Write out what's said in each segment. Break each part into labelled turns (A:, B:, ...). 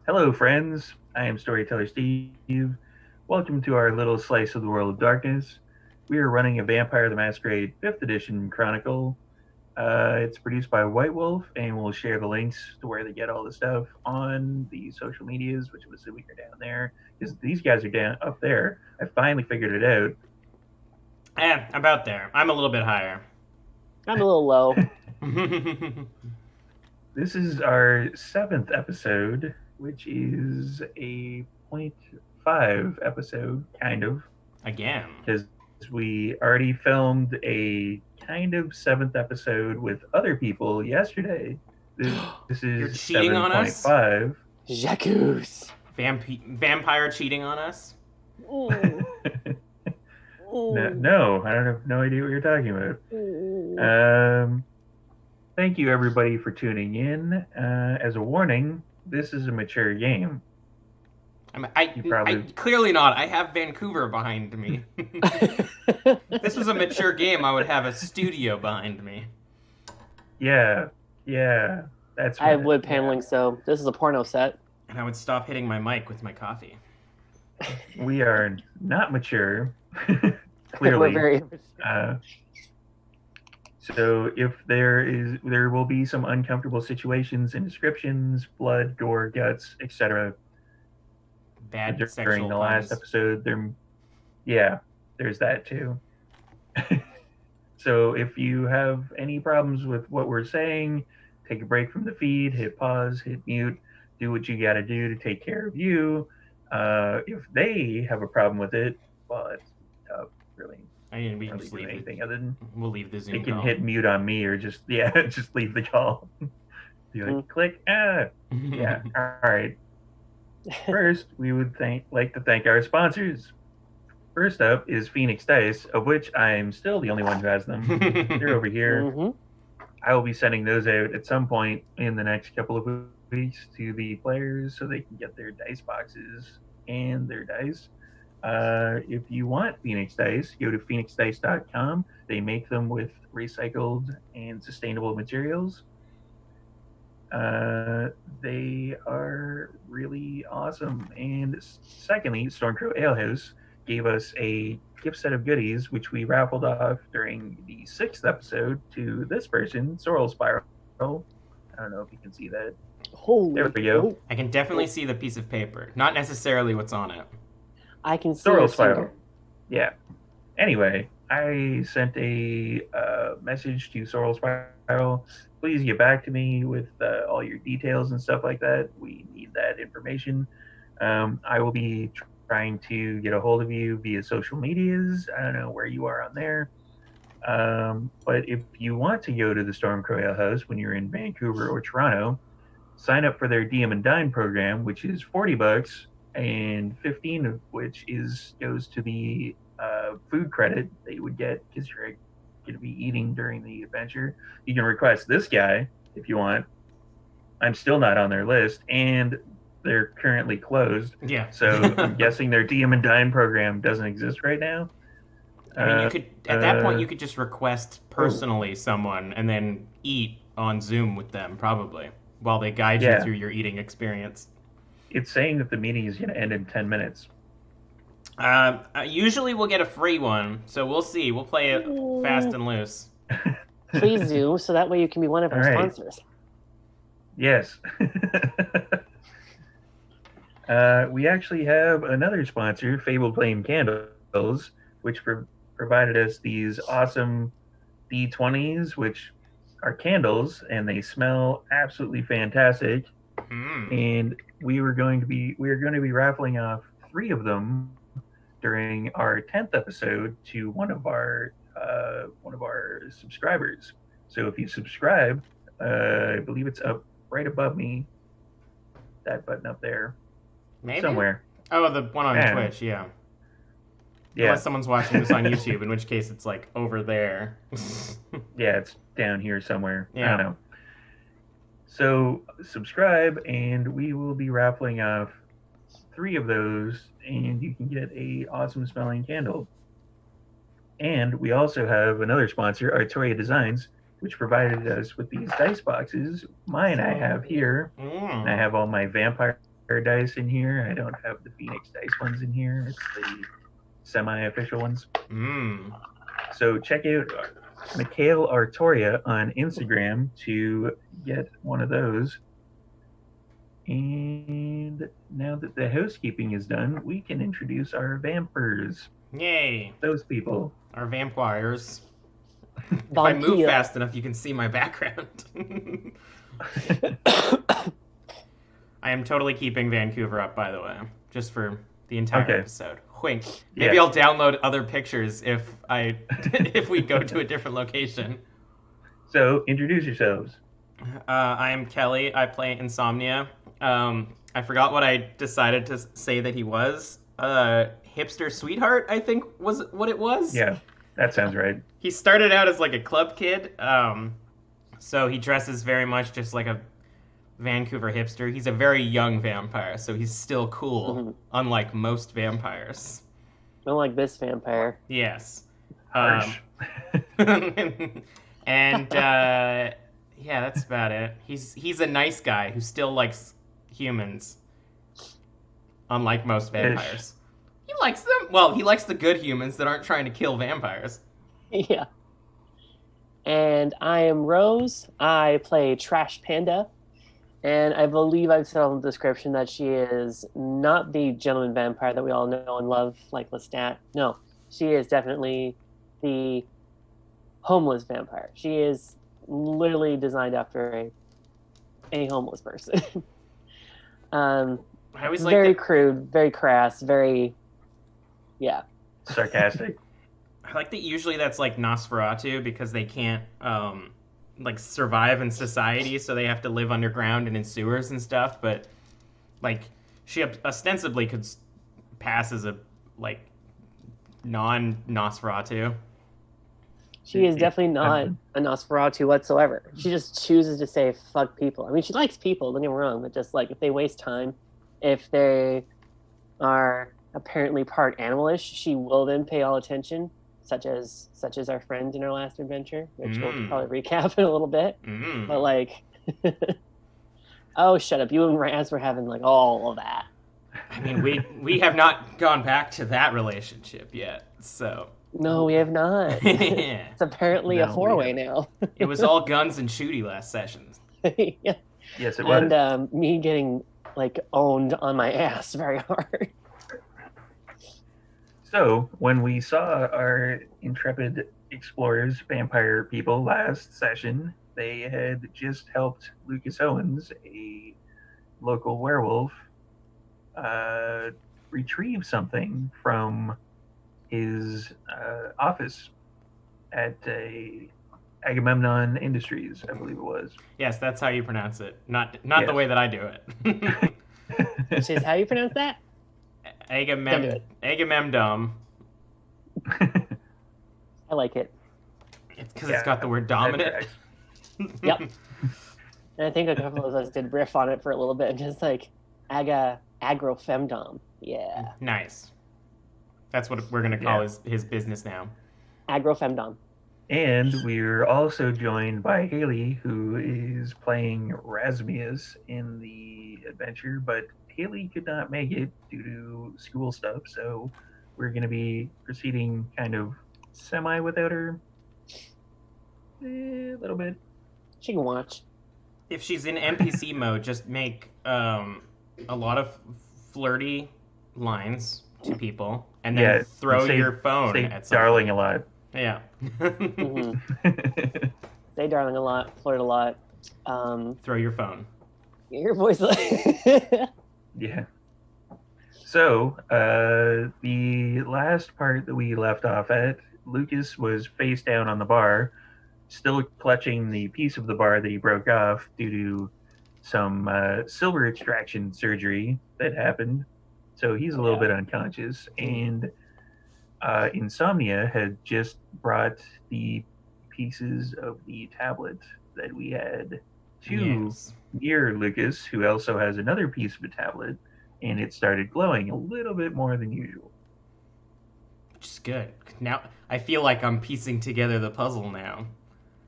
A: Hello, friends. I am Storyteller Steve. Welcome to our little slice of the world of darkness. We are running a Vampire the Masquerade 5th Edition Chronicle. It's produced by White Wolf, and we'll share the links to where they get all the stuff on the social medias, which I'm assuming are down there, because these guys are down up there. I finally figured it out.
B: About there. I'm a little bit higher.
C: I'm a little low.
A: This is our 7th episode, which is a point 5 episode, kind of.
B: Again.
A: Because we already filmed a kind of 7th episode with other people yesterday. This
B: You're
A: is
B: cheating on us?
A: 7.5.
C: Jacques.
B: Vampire cheating on us?
A: No, I don't have no idea what you're talking about. Thank you everybody for tuning in. As a warning, this is a mature game.
B: I clearly not. I have Vancouver behind me. If this was a mature game, I would have a studio behind me.
A: Yeah, that's.
C: I have wood paneling, so this is a porno set.
B: And I would stop hitting my mic with my coffee.
A: We are not mature, clearly.
C: We're very immature.
A: So if there will be some uncomfortable situations in descriptions, blood, gore, guts, etc.
B: Bad
A: during
B: sexual
A: the last episode. There's that too. So if you have any problems with what we're saying, take a break from the feed, hit pause, hit mute, do what you got to do to take care of you. If they have a problem with it, well, it's tough, really.
B: I mean, we can
A: Don't
B: just
A: do
B: leave
A: anything other than
B: we'll leave the Zoom
A: they can
B: call.
A: hit mute on me or just leave the call. Be like, click. Yeah. All right. First, we would like to thank our sponsors. First up is Phoenix Dice, of which I'm still the only one who has them. They're over here.
C: Mm-hmm.
A: I will be sending those out at some point in the next couple of weeks to the players so they can get their dice boxes and their dice. If you want Phoenix Dice, go to phoenixdice.com. They make them with recycled and sustainable materials. They are really awesome. And secondly, Stormcrow Alehouse gave us a gift set of goodies, which we raffled off during the 6th episode to this person, Sorrel Spiral. I don't know if you can see that.
C: Holy.
A: There we go.
B: I can definitely see the piece of paper. Not necessarily what's on it.
C: I can see
A: Sorrel
C: your
A: Spiral.
C: finger.
A: Yeah. Anyway, I sent a message to Sorrel Spiral. Please get back to me with all your details and stuff like that. We need that information. I will be trying to get a hold of you via social medias. I don't know where you are on there. But if you want to go to the Stormcrow Alehouse when you're in Vancouver or Toronto, sign up for their DM and Dine program, which is $40, and 15 of which goes to the food credit that you would get because you're going to be eating during the adventure. You can request this guy if you want. I'm still not on their list, and they're currently closed.
B: Yeah.
A: So I'm guessing their DM and Dine program doesn't exist right now.
B: I mean, you could at that point you could just request personally someone and then eat on Zoom with them probably while they guide you through your eating experience.
A: It's saying that the meeting is going to end in 10 minutes.
B: Usually we'll get a free one, so we'll see. We'll play it fast and loose.
C: Please do, so that way you can be one of our sponsors.
A: Yes. We actually have another sponsor, Fabled Flame Candles, which provided us these awesome D20s, which are candles, and they smell absolutely fantastic. And we are going to be raffling off 3 of them during our 10th episode to one of our subscribers. So if you subscribe, I believe it's up right above me, that button up there.
B: Maybe?
A: Somewhere.
B: Oh, the one on Twitch, yeah. Unless someone's watching this on YouTube, in which case it's like over there.
A: Yeah, it's down here somewhere.
B: Yeah.
A: I don't know. So subscribe, and we will be raffling off 3 of those, and you can get a awesome smelling candle. And we also have another sponsor, Artoria Designs, which provided us with these dice boxes. Mine I have here. And I have all my vampire dice in here. I don't have the Phoenix dice ones in here. It's the semi-official ones. So check out Mikhail Artoria on Instagram to get one of those. And now that the housekeeping is done, we can introduce our vampires.
B: Yay!
A: Those people.
B: Our vampires. If I move fast enough, you can see my background. I am totally keeping Vancouver up, by the way, just for the entire episode. Wink. Maybe I'll download other pictures if we go to a different location.
A: So, introduce yourselves.
B: I am Kelly. I play Insomnia. I forgot what I decided to say that he was. Hipster sweetheart, I think was what it was.
A: Yeah, that sounds right.
B: He started out as like a club kid. So he dresses very much just like a Vancouver hipster. He's a very young vampire, so he's still cool, unlike most vampires.
C: Unlike this vampire.
B: Yes.
A: Harsh.
B: And yeah, that's about it. He's a nice guy who still likes humans, unlike most vampires. He likes them. Well, he likes the good humans that aren't trying to kill vampires.
C: Yeah. And I am Rose. I play Trash Panda. And I believe I've said on the description that she is not the gentleman vampire that we all know and love, like Lestat. No, she is definitely the homeless vampire. She is literally designed after a homeless person.
B: I always like
C: very crude, very crass, very, yeah.
A: Sarcastic.
B: I like that usually that's like Nosferatu because they can't like survive in society, so they have to live underground and in sewers and stuff. But like she ostensibly could pass as a like non-Nosferatu.
C: She is definitely not a Nosferatu whatsoever. She just chooses to say fuck people. I mean, she likes people, don't get me wrong, but just like if they waste time, if they are apparently part animalish, she will then pay all attention, such as our friend in our last adventure, which we'll probably recap in a little bit. But like, oh, shut up! You and Raz were having like all of that.
B: I mean, we have not gone back to that relationship yet, so.
C: No, we have not. It's apparently a four-way now.
B: It was all guns and shooty last session.
C: Yeah.
A: Yes, it was.
C: And me getting like owned on my ass very hard.
A: So, when we saw our intrepid explorers, vampire people, last session, they had just helped Lucas Owens, a local werewolf, retrieve something from his office at Agamemnon Industries, I believe it was.
B: Yes, that's how you pronounce it. Not the way that I do it.
C: Which is how you pronounce that?
B: Agamemnon.
C: I like it.
B: It's because it's got the word dominant.
C: Yep. And I think a couple of us did riff on it for a little bit, just like agrofemdom. Yeah.
B: Nice. That's what we're going to call his business now.
C: Agrofemdom.
A: And we're also joined by Haley, who is playing Rasmius in the adventure, but Haley could not make it due to school stuff, so we're going to be proceeding kind of semi without her. A little bit.
C: She can watch.
B: If she's in NPC mode, just make a lot of flirty lines to people, and then throw your phone at someone.
A: Darling a lot.
B: Yeah.
C: Say darling a lot, flirt a lot.
B: Throw your phone.
C: Your voice.
A: Yeah. So, the last part that we left off at, Lucas was face down on the bar, still clutching the piece of the bar that he broke off due to some silver extraction surgery that happened. So he's a little bit unconscious. And Insomnia had just brought the pieces of the tablet that we had to near Lucas, who also has another piece of a tablet, and it started glowing a little bit more than usual.
B: Which is good. Now I feel like I'm piecing together the puzzle now.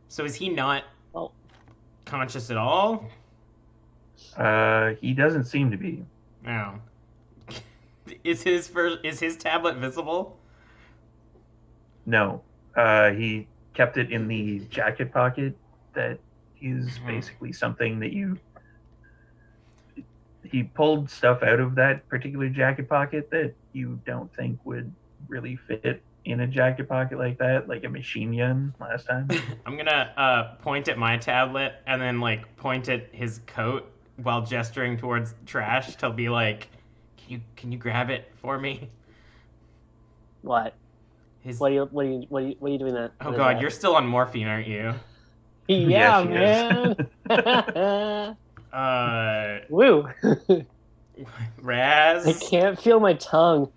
B: So is he not conscious at all?
A: He doesn't seem to be.
B: Oh. Is his tablet visible?
A: No, he kept it in the jacket pocket. That is
B: Hmm.
A: basically something that he pulled stuff out of that particular jacket pocket that you don't think would really fit in a jacket pocket like that, like a machine gun last time.
B: I'm gonna point at my tablet and then like point at his coat while gesturing towards trash to be like, can you grab it for me?
C: What?
B: His
C: What are you doing that?
B: Oh
C: What is
B: god,
C: that?
B: you're still on morphine, aren't you?
C: Yeah,
A: Yes, he is.
C: man.
B: Uh,
C: Woo. I
B: Raz,
C: can't feel my tongue.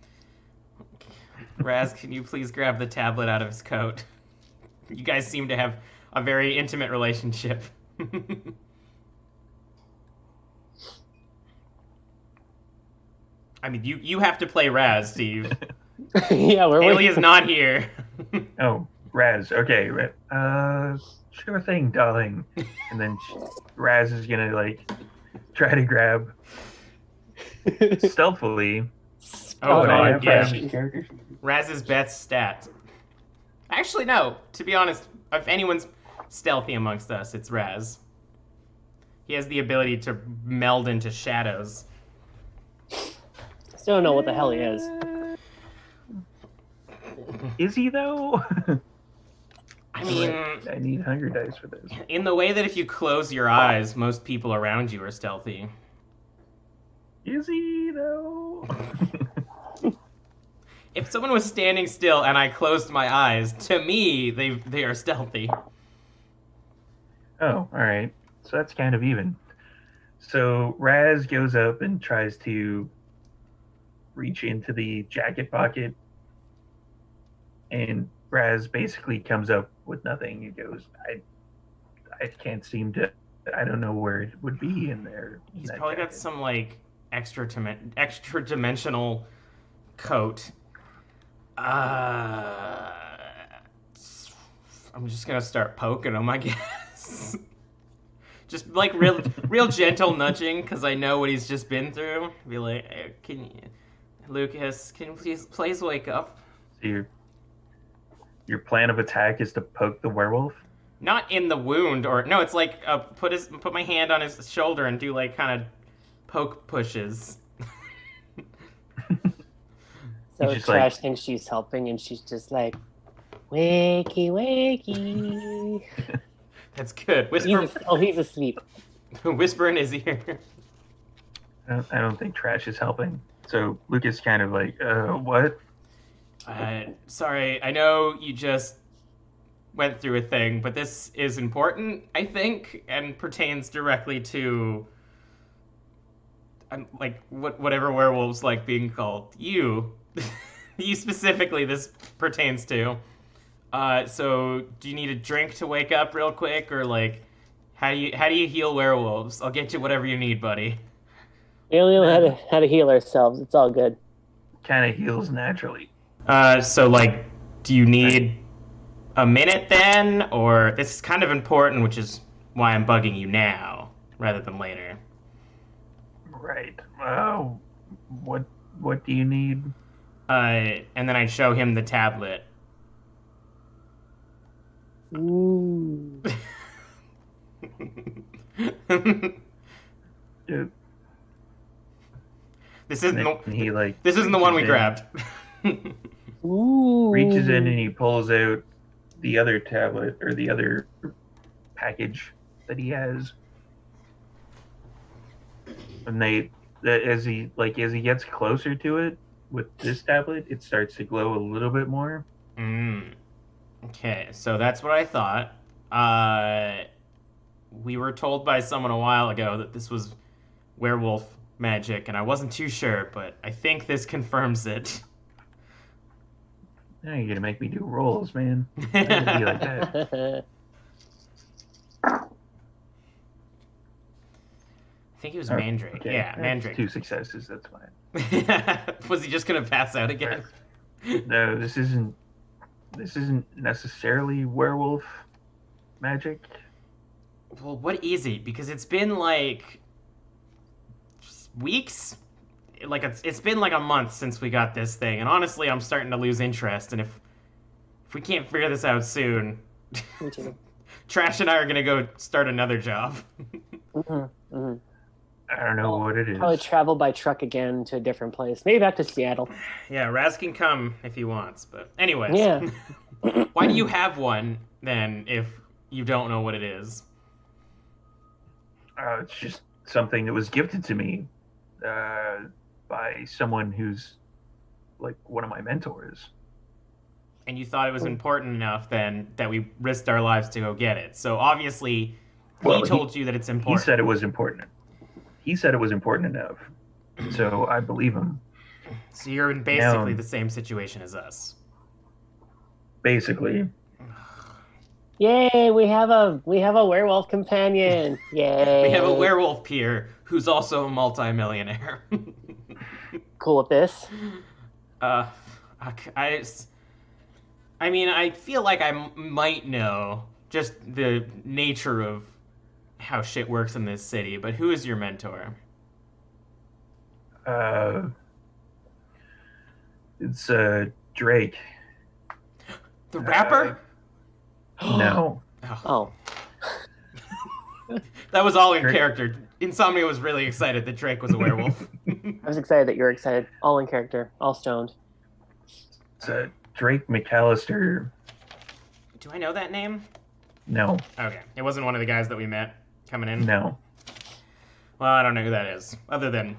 B: Raz, can you please grab the tablet out of his coat? You guys seem to have a very intimate relationship. I mean, you have to play Raz, Steve.
C: Yeah, we're
B: Haley
C: waiting.
B: is not here.
A: Oh, Raz. Okay. Sure thing, darling. And then Raz is gonna like try to grab stealthily.
B: Oh
A: What I
B: god,
A: have for
B: yeah.
A: his character.
B: Raz's best stat. Actually, no. To be honest, if anyone's stealthy amongst us, it's Raz. He has the ability to meld into shadows.
C: Still don't know what the hell he is.
A: Is he though?
B: I mean,
A: I need hunger dice for this.
B: in the way that if you close your eyes, most people around you are stealthy.
A: Is he though?
B: If someone was standing still and I closed my eyes, to me, they are stealthy.
A: Oh, all right. So that's kind of even. So Raz goes up and tries to reach into the jacket pocket, and Raz basically comes up with nothing. He goes, I can't seem to. I don't know where it would be in there. In
B: He's
A: that
B: probably got
A: jacket."
B: some like extra dimensional coat. Uh, I'm just gonna start poking him, I guess. Just like real gentle nudging, because I know what he's just been through. Be like, hey, Lucas, can you please wake up?
A: So your plan of attack is to poke the werewolf.
B: Not in the wound, or no, it's like put my hand on his shoulder and do like kind of poke pushes.
C: So
A: just
C: Trash
A: like-
C: thinks she's helping, and she's just like, wakey, wakey.
B: That's good.
C: He's asleep.
B: Whisper in his ear.
A: I don't think Trash is helping. So Lucas kind of like, what?
B: Sorry, I know you just went through a thing, but this is important, I think, and pertains directly to like whatever werewolves like being called. You, you specifically. This pertains to. So do you need a drink to wake up real quick, or like, how do you heal werewolves? I'll get you whatever you need, buddy.
C: We only know how to heal ourselves. It's all good.
A: Kind of heals naturally.
B: So like, do you need a minute then, or this is kind of important, which is why I'm bugging you now rather than later.
A: Right. What do you need?
B: And then I'd show him the tablet.
C: Ooh.
A: Dude.
B: This isn't
A: And he like
B: this isn't the one we
A: reaches in-
B: grabbed.
C: Ooh.
A: reaches in and he pulls out the other tablet or the other package that he has. And as he gets closer to it with this tablet, it starts to glow a little bit more.
B: Okay, so that's what I thought. We were told by someone a while ago that this was werewolf magic, and I wasn't too sure, but I think this confirms it.
A: Now you're gonna make me do rolls, man. Not gonna be like that.
B: I think it was Mandrake.
A: Okay,
B: Yeah,
A: that's
B: Mandrake.
A: 2 successes. That's fine.
B: Was he just gonna pass out again?
A: No, this isn't necessarily werewolf magic.
B: Well, what is it? Because it's been like weeks, like it's been like a month since we got this thing, and honestly, I'm starting to lose interest. And if we can't figure this out soon,
C: Me too.
B: Trash and I are gonna go start another job.
A: I don't know what it is.
C: Probably travel by truck again to a different place. Maybe back to Seattle.
B: Yeah, Raz can come if he wants, but anyways.
C: Yeah.
B: Why do you have one then if you don't know what it is?
A: It's just something that was gifted to me by someone who's like one of my mentors.
B: And you thought it was important enough then that we risked our lives to go get it. So obviously, he told you that it's important.
A: He said it was important. He said it was important enough. So I believe him.
B: So you're in basically the same situation as us.
A: Basically.
C: Yay, we have a werewolf companion. Yay.
B: We have a werewolf peer who's also a multimillionaire.
C: Cool with this?
B: I mean, I feel like I might know just the nature of how shit works in this city, but who is your mentor?
A: It's Drake.
B: The rapper?
A: No.
C: Oh.
B: That was all in character. Insomnia was really excited that Drake was a werewolf.
C: I was excited that you're excited. All in character. All stoned.
A: It's Drake McAllister.
B: Do I know that name?
A: No.
B: Okay. It wasn't one of the guys that we met coming in?
A: No.
B: Well, I don't know who that is, other than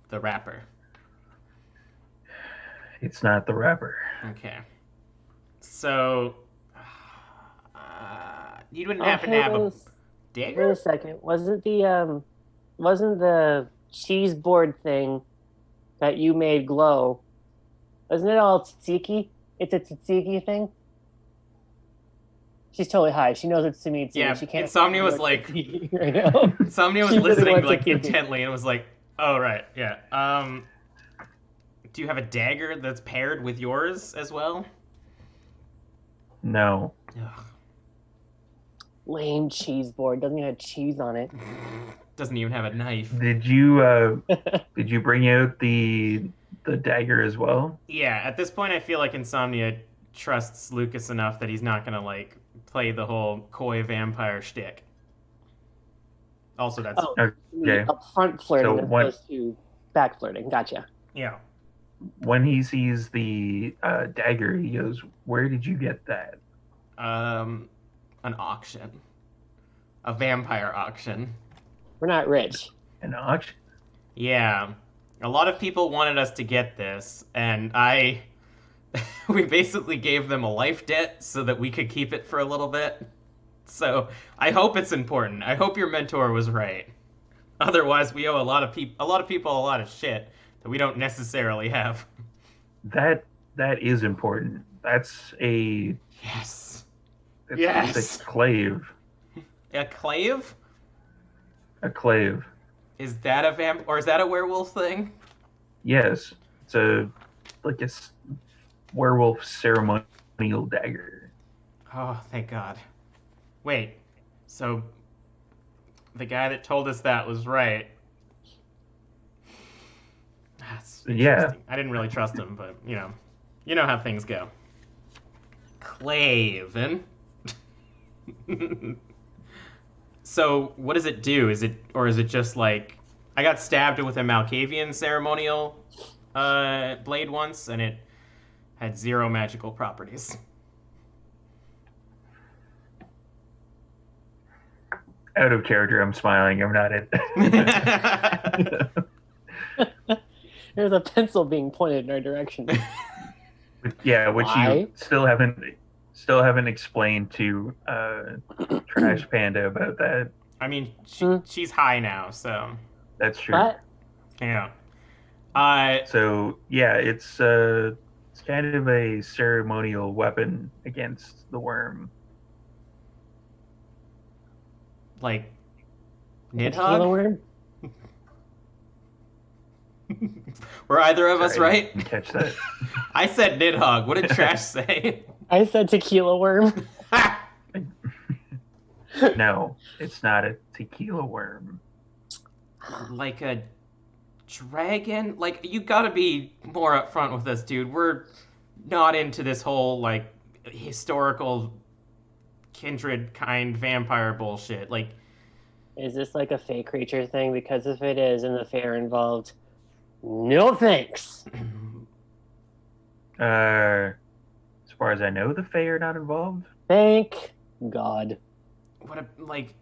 B: the rapper.
A: It's not the rapper.
B: Okay. So, you wouldn't happen to have a dagger?
C: Wait a second. Wasn't the cheese board thing that you made glow? Wasn't it all tzatziki? It's a tzatziki thing? She's totally high. She knows it's to me too.
B: Yeah,
C: she can't
B: Insomnia was like...
C: right now.
B: Insomnia was listening like intently and was like, oh, right, yeah. Do you have a dagger that's paired with yours as well?
A: No.
B: Ugh.
C: Lame cheese board. Doesn't even have cheese on it.
B: Doesn't even have a knife.
A: Did you bring out the dagger as well?
B: Yeah, at this point I feel like Insomnia trusts Lucas enough that he's not gonna like play the whole coy vampire shtick. Also, that's
A: okay.
C: Upfront flirting
A: So
C: as opposed to back flirting. Gotcha.
B: Yeah.
A: When he sees the dagger, he goes, "Where did you get that?"
B: An auction, a vampire auction.
C: We're not rich.
A: An auction?
B: Yeah, a lot of people wanted us to get this, and we basically gave them a life debt so that we could keep it for a little bit. So I hope it's important. I hope your mentor was right. Otherwise, we owe a lot of people a lot of shit that we don't necessarily have.
A: That is important. That's a
B: Yes.
A: It's a clave.
B: A clave?
A: A clave.
B: Is that a vamp or is that a werewolf thing?
A: Yes, it's a werewolf ceremonial dagger.
B: Oh, thank God. Wait, so the guy that told us that was right. That's interesting. I didn't really trust him, but you know how things go. Claven. So what does it do? Is it just like I got stabbed with a Malkavian ceremonial blade once, and it had 0 magical properties.
A: Out of character, I'm smiling. I'm not it.
C: There's a pencil being pointed in our direction.
A: Yeah, which
C: Why?
A: you still haven't explained to Trash Panda about that.
B: I mean, she's high now, so
A: That's true.
C: What?
B: yeah.
A: So yeah, it's kind of a ceremonial weapon against the worm.
B: Like
C: Tequila
B: Nidhogg?
C: worm?
B: Were either of us
A: Sorry, I
B: right?
A: didn't catch that.
B: I said Nidhogg. What did Trash say?
C: I said tequila worm.
A: No, it's not a tequila worm.
B: Like a dragon? Like, you gotta be more upfront with us, dude. We're not into this whole, like, historical kindred kind vampire bullshit. Like,
C: Is this like a fey creature thing? Because if it is and the fae are involved, no thanks.
A: As far as I know, the Fae are not involved.
C: Thank God.
B: what a, like,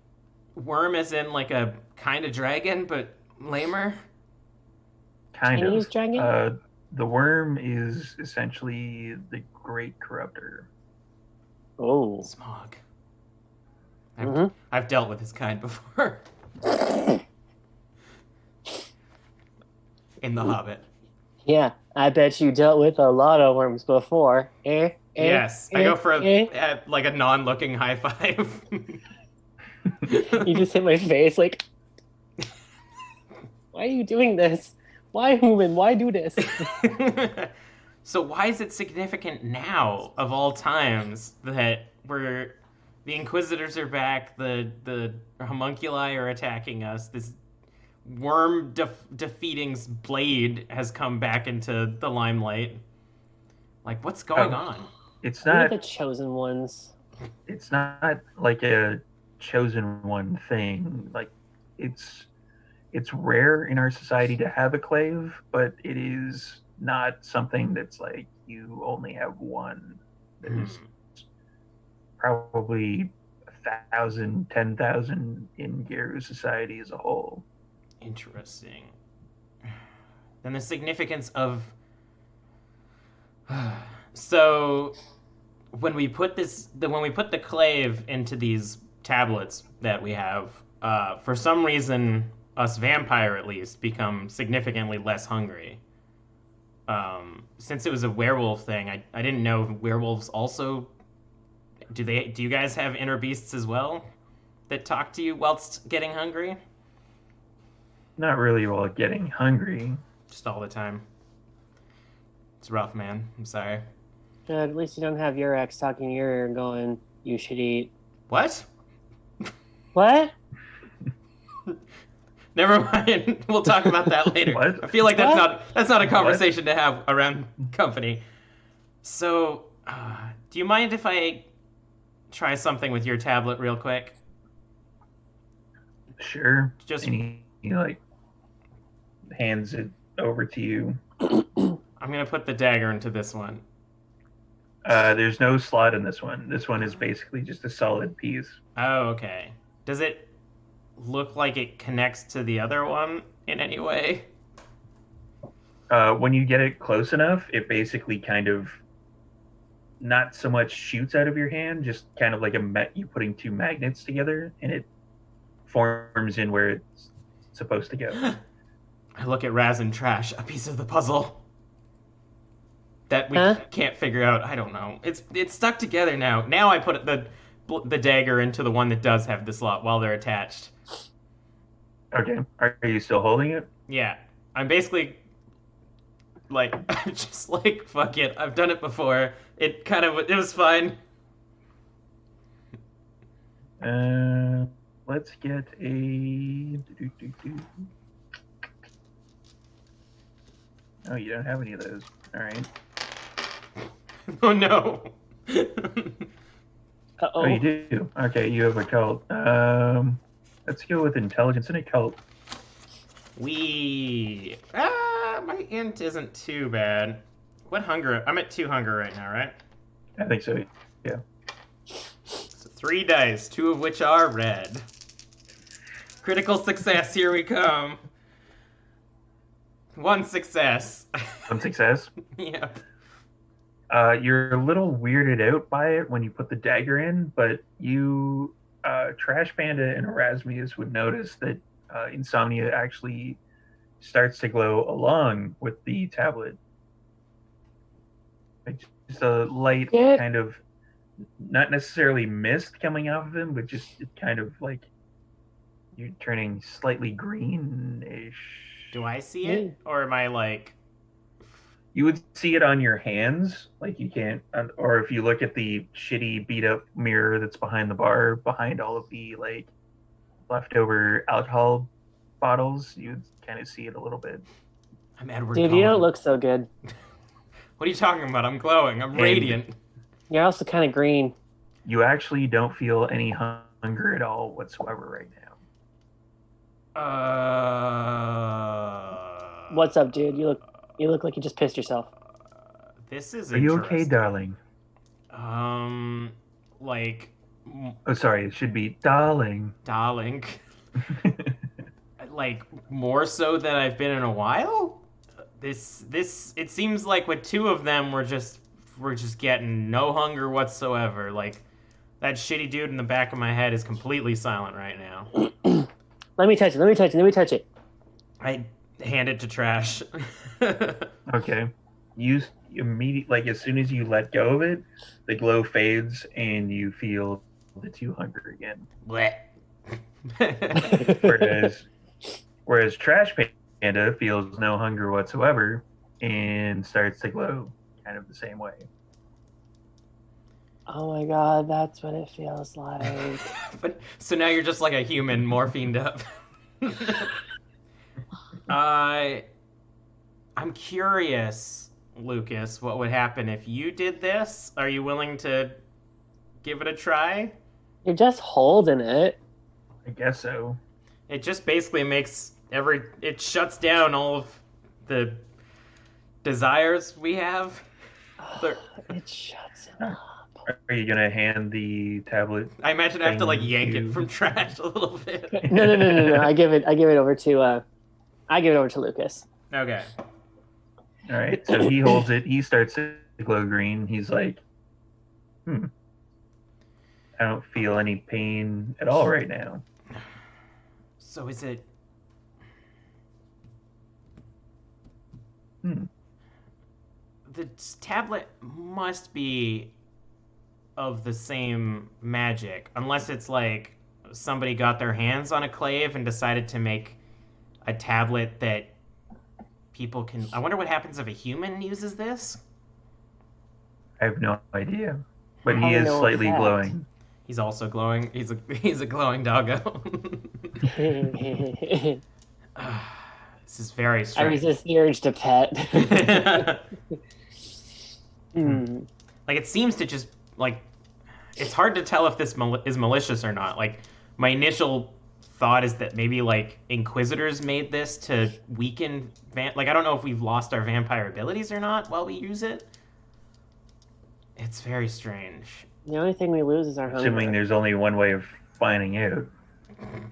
B: worm as in, like, a kind of dragon, but lamer?
A: Kind
C: Chinese
A: of.
C: dragon?
A: The worm is essentially the great corruptor.
C: Oh.
B: Smog.
C: Mm-hmm.
B: I've dealt with this kind before. In The Hobbit.
C: Yeah, I bet you dealt with a lot of worms before.
B: Yes, I go for like a non-looking high five.
C: You just hit my face like, why are you doing this? Why, human? Why do this?
B: So why is it significant now, of all times, that the Inquisitors are back, the homunculi are attacking us, this worm defeating blade has come back into the limelight? Like, what's going on?
A: It's
C: We're
A: not.
C: the chosen ones.
A: It's not like a chosen one thing. Like it's it's rare in our society to have a clave, but it is not something that's like you only have one. There's probably 1,000, 10,000 in Geru society as a whole.
B: Interesting. Then the significance of so when we put the clave into these tablets that we have, for some reason, us vampire at least become significantly less hungry. Since it was a werewolf thing, I didn't know werewolves also do you guys have inner beasts as well that talk to you whilst getting hungry?
A: Not really while getting hungry.
B: Just all the time. It's rough, man. I'm sorry.
C: At least you don't have your ex talking in your ear and going, you should eat.
B: What?
C: What?
B: Never mind. We'll talk about that later.
A: What?
B: I feel like that's
C: What?
B: not a conversation to have around company. So, do you mind if I try something with your tablet real quick?
A: Sure.
B: Just
A: And he like hands it over to you.
B: I'm gonna put the dagger into this one.
A: There's no slot in this one. This one is basically just a solid piece.
B: Oh, okay. Does it look like it connects to the other one in any way?
A: When you get it close enough, it basically kind of not so much shoots out of your hand, just kind of like you putting two magnets together, and it forms in where it's supposed to go.
B: I look at Raz and trash a piece of the puzzle that we
C: Huh?
B: can't figure out. I don't know. It's stuck together now. Now I put the dagger into the one that does have the slot while they're attached.
A: Okay. Are you still holding it?
B: Yeah, I'm basically like I'm just like fuck it. I've done it before. It was fine.
A: Let's get a. Oh, you don't have any of those. All right.
B: Oh no.
A: Oh, you do. Okay, you have a cult. Let's go with intelligence and a cult.
B: My int isn't too bad. What hunger? I'm at 2 hunger right now, right?
A: I think so. Yeah.
B: So 3 dice, 2 of which are red. Critical success, here we come. 1 success.
A: One success.
B: Yeah.
A: You're a little weirded out by it when you put the dagger in, but you, Trash Panda and Erasmus would notice that Insomnia actually starts to glow along with the tablet. Like just a light kind of, not necessarily mist coming off of him, but just kind of like you're turning slightly greenish.
B: Do I see it? Or am I like...
A: You would see it on your hands, like you can't, or if you look at the shitty beat up mirror that's behind the bar, behind all of the like leftover alcohol bottles, you kind of see it a little bit.
B: I'm Edward
C: Dude, you don't
B: Cullen.
C: look so good.
B: What are you talking about? I'm glowing. I'm
A: And
B: radiant.
C: You're also kind of green.
A: you actually don't feel any hunger at all whatsoever right now.
C: What's up, dude? You look like you just pissed yourself.
B: This is
A: Are you okay,
B: interesting.
A: darling?
B: Like,
A: Oh, sorry, it should be darling.
B: darling. Like, more so than I've been in a while? It seems like with two of them, we're just getting no hunger whatsoever. Like, that shitty dude in the back of my head is completely silent right now.
C: Let me touch it. Let me touch it. Let me touch it.
B: I hand it to Trash.
A: Okay. You immediately, like as soon as you let go of it, the glow fades and you feel the two hunger again.
B: Blech.
A: Whereas Trash Panda feels no hunger whatsoever and starts to glow kind of the same way.
C: Oh my god, that's what it feels like.
B: But so now you're just like a human morphined up. I'm curious, Lucas, what would happen if you did this? Are you willing to give it a try?
C: You're just holding it.
A: I guess so.
B: It just basically makes it shuts down all of the desires we have.
C: It shuts it up.
A: Are you gonna hand the tablet?
B: I imagine I have to like
A: thing
B: yank
A: to-
B: it from Trash a little bit.
C: No. I give it over to Lucas.
B: Okay.
A: All right. So he holds it. He starts to glow green. He's like, I don't feel any pain at all right now.
B: So is it? The tablet must be of the same magic, unless it's like somebody got their hands on a clave and decided to make a tablet that people can. I wonder what happens if a human uses this.
A: I have no idea, but he
C: Probably
A: is
C: no
A: slightly
C: effect.
A: glowing.
B: He's also glowing. He's a glowing doggo. This is very
C: I
B: strange.
C: resist the urge to pet.
B: Like it seems to just like it's hard to tell if this is malicious or not. Like my initial thought is that maybe like Inquisitors made this to weaken like I don't know if we've lost our vampire abilities or not while we use it. It's very strange.
C: The only thing we lose is our hunger.
A: Assuming there's only one way of finding out.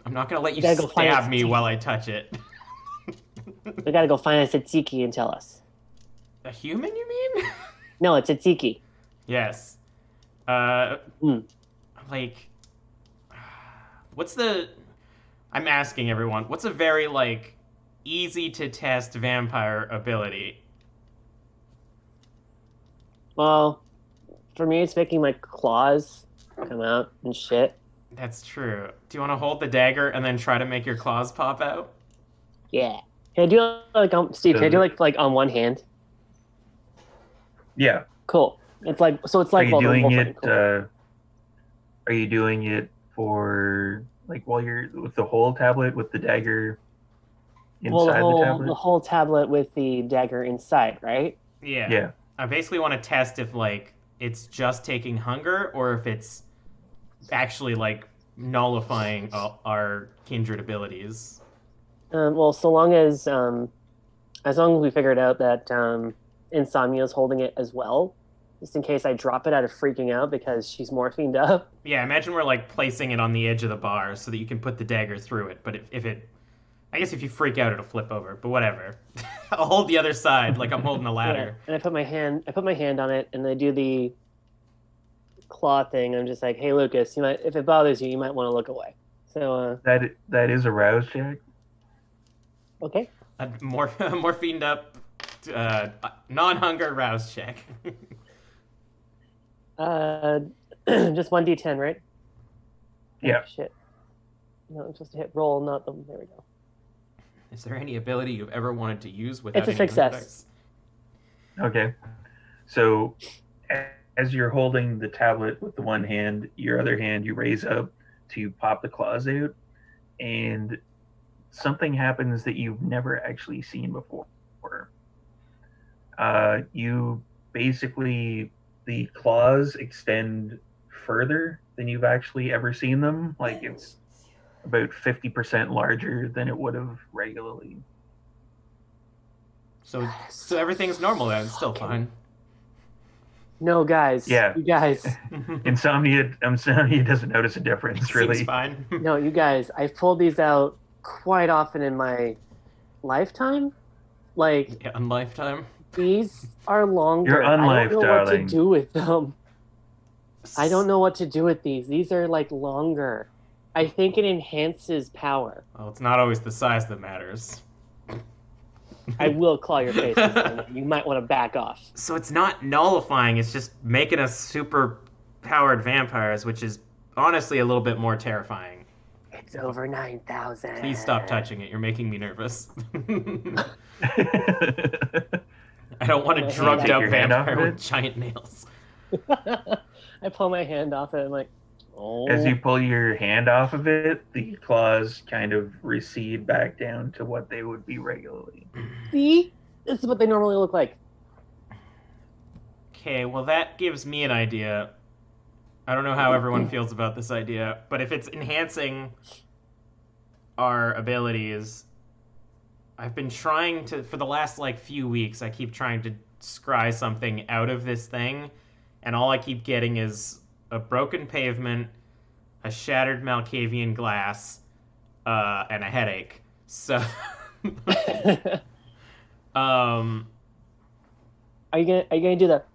B: I'm not gonna let you
C: gotta go find
B: stab
C: a
B: me
C: tzatziki.
B: while I touch it.
C: We gotta go find a tzatziki and tell us.
B: A human, you mean?
C: No, it's tzatziki.
B: Yes. Like, what's the? I'm asking everyone. What's a very like easy to test vampire ability?
C: Well, for me, it's making my claws come out and shit.
B: That's true. Do you want to hold the dagger and then try to make your claws pop out?
C: Yeah. Can I do like Steve? Can I do like on one hand?
A: Yeah.
C: Cool. It's like so. It's
A: Are
C: like
A: you
C: well, the
A: doing
C: wolf
A: it?
C: cool.
A: Are you doing it for like while you're with the whole tablet with the dagger inside the tablet?
C: The whole tablet with the dagger inside, right?
B: Yeah.
A: Yeah.
B: I basically want to test if like it's just taking hunger or if it's actually like nullifying our kindred abilities.
C: Well, so long as we figured out that Insomnia is holding it as well, just in case I drop it out of freaking out because she's morphined up.
B: Yeah, imagine we're like placing it on the edge of the bar so that you can put the dagger through it. But if it, I guess if you freak out, it'll flip over. But whatever. I'll hold the other side like I'm holding a ladder.
C: Yeah. And I put my hand on it, and I do the claw thing. I'm just like, hey, Lucas, if it bothers you, you might want to look away. So
A: That is a rouse check.
C: okay.
B: A morphined up, non-hunger rouse check.
C: Just 1d10, right?
A: Yeah.
C: Oh, shit. No, I'm supposed to hit roll, not the. There we go.
B: Is there any ability you've ever wanted to use without
C: It's a
B: any
C: success.
B: effects?
A: Okay. So as you're holding the tablet with the one hand, your other hand you raise up to pop the claws out, and something happens that you've never actually seen before. You basically, the claws extend further than you've actually ever seen them. Like it's about 50% larger than it would have regularly.
B: So everything's normal then. It's still fine.
C: No, guys.
A: Yeah,
C: You guys.
A: Insomnia doesn't notice a difference
B: Seems
A: really.
B: fine.
C: No, you guys. I've pulled these out quite often in my lifetime. Like,
B: Yeah, on lifetime.
C: these are
A: You're
C: longer. I don't
A: unlife,
C: know what to
A: darling.
C: do with them. I don't know what to do with these. These are like longer. I think it enhances power.
B: Well, it's not always the size that matters.
C: I will claw your face. You might want to back off.
B: So it's not nullifying, it's just making us super powered vampires, which is honestly a little bit more terrifying.
C: It's over 9,000.
B: Please stop touching it. You're making me nervous. I don't want a drugged up vampire with giant nails.
C: I pull my hand off it. I'm like, oh.
A: As you pull your hand off of it, the claws kind of recede back down to what they would be regularly.
C: See? This is what they normally look like.
B: Okay, well, that gives me an idea. I don't know how everyone feels about this idea, but if it's enhancing our abilities, I've been trying to, for the last like few weeks, I keep trying to scry something out of this thing, and all I keep getting is a broken pavement, a shattered Malkavian glass, and a headache. So,
C: Are you gonna do that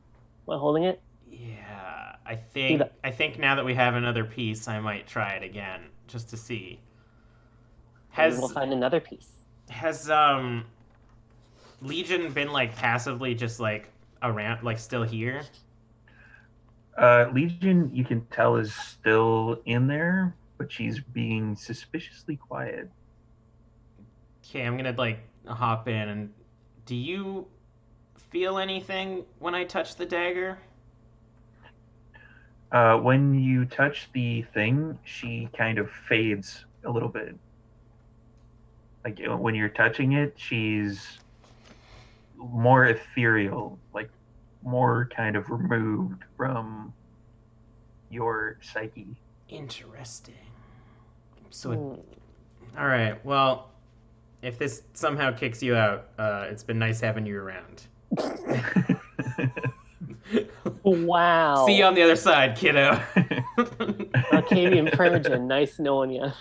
C: while holding it?
B: Yeah, I think now that we have another piece, I might try it again just to see.
C: We'll find another piece.
B: Has Legion been like passively just like around, like still here?
A: Legion, you can tell, is still in there, but she's being suspiciously quiet.
B: Okay, I'm gonna like hop in and do you feel anything when I touch the dagger?
A: When you touch the thing, she kind of fades a little bit. Like when you're touching it, she's more ethereal, like more kind of removed from your psyche.
B: Interesting. So, all right. Well, if this somehow kicks you out, it's been nice having you around.
C: Wow.
B: See you on the other side, kiddo.
C: Malkavian Primogen, nice knowing you.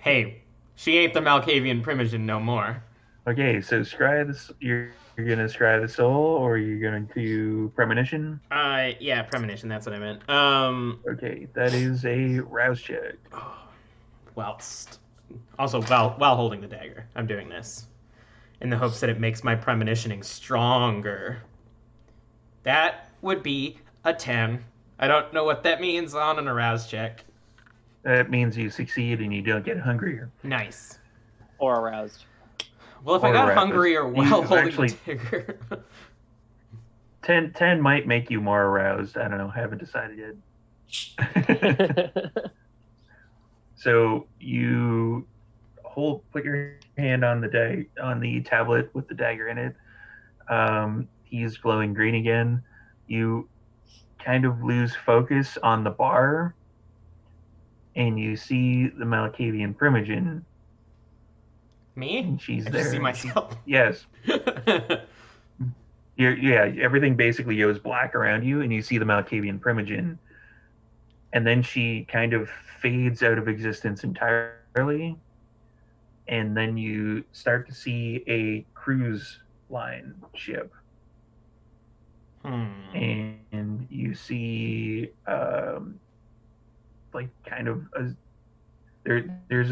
B: Hey, she ain't the Malkavian Primogen no more.
A: Okay, so scry this. You're gonna scry the soul, or you're gonna do premonition?
B: Yeah, premonition. That's what I meant.
A: Okay, that is a rouse check.
B: Whilst also while holding the dagger, I'm doing this in the hopes that it makes my premonitioning stronger. That would be a 10. I don't know what that means on an arouse check.
A: That means you succeed and you don't get hungrier.
B: Nice.
C: Or aroused.
B: Well, if I got hungrier while holding the dagger.
A: 10 might make you more aroused. I don't know. Haven't decided yet. So you put your hand on the tablet with the dagger in it. He's glowing green again. You kind of lose focus on the bar, and you see the Malkavian Primogen.
B: Me?
A: And she's
B: I
A: there.
B: Just see myself.
A: Yes. Everything basically goes black around you, and you see the Malkavian Primogen. And then she kind of fades out of existence entirely. And then you start to see a cruise line ship. And you see there's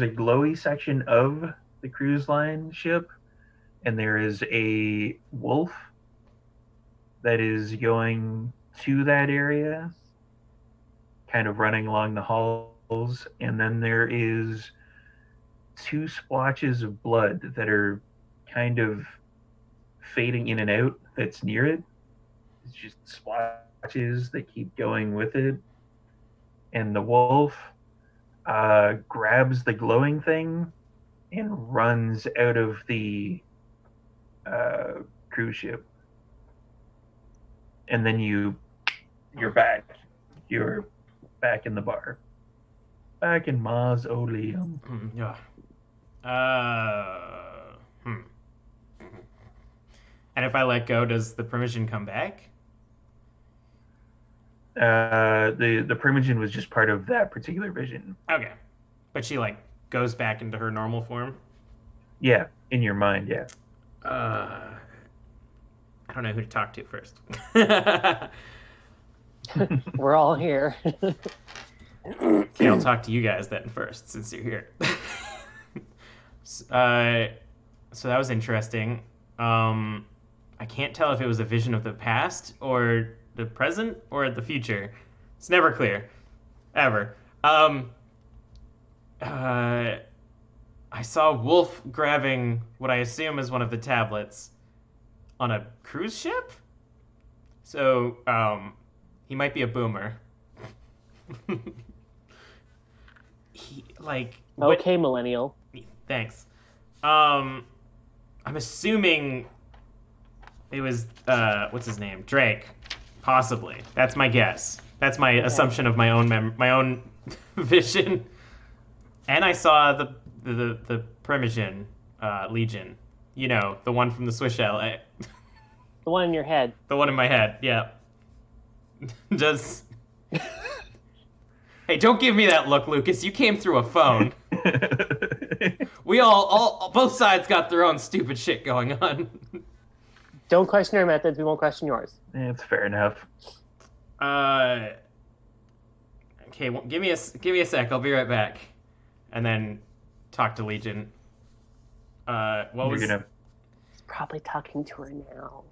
A: a glowy section of the cruise line ship, and there is a wolf that is going to that area, kind of running along the halls, and then there is 2 splotches of blood that are kind of fading in and out that's near it. It's just splotches that keep going with it. And the wolf grabs the glowing thing and runs out of the uh, cruise ship, and then you're back. You're back in the bar, back in Mausoleum.
B: Yeah. Hmm. And if I let go, does the permission come back?
A: The primogen was just part of that particular vision.
B: Okay. But she like goes back into her normal form.
A: Yeah, in your mind. Yeah.
B: I don't know who to talk to first.
C: We're all here.
B: Okay, I'll talk to you guys then first, since you're here. So that was interesting. I can't tell if it was a vision of the past or the present or the future. It's never clear, ever. I saw Wolf grabbing what I assume is one of the tablets on a cruise ship. So, he might be a boomer.
C: Okay, millennial.
B: Thanks. I'm assuming it was what's his name? Drake, possibly. That's my guess. That's my assumption of my own vision. And I saw the Primogen Legion. You know, the one from the Swiss Chalet.
C: The one in your head.
B: The one in my head. Yeah. Does. Hey, don't give me that look, Lucas. You came through a phone. We all both sides got their own stupid shit going on.
C: Don't question our methods. We won't question yours.
A: It's fair enough.
B: Okay, well, give me a sec. I'll be right back, and then talk to Legion.
A: Gonna...
C: He's probably talking to her now.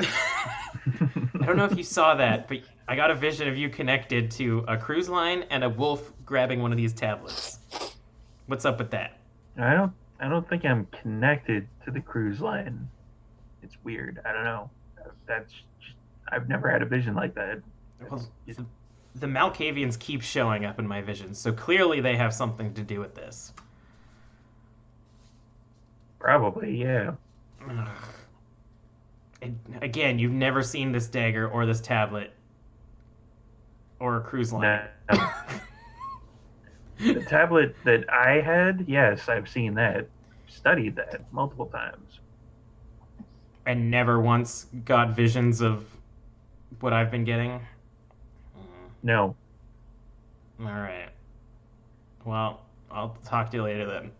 B: I don't know if you saw that, but I got a vision of you connected to a cruise line and a wolf grabbing one of these tablets. What's up with that?
A: I don't think I'm connected to the cruise line. It's weird. I don't know. That's just, I've never had a vision like that.
B: Well, the Malkavians keep showing up in my visions, so clearly they have something to do with this.
A: Probably, yeah.
B: And again, you've never seen this dagger or this tablet or a cruise line.
A: No. The tablet that I had, yes, I've seen that. Studied that multiple times.
B: And never once got visions of what I've been getting?
A: No.
B: All right. Well, I'll talk to you later then.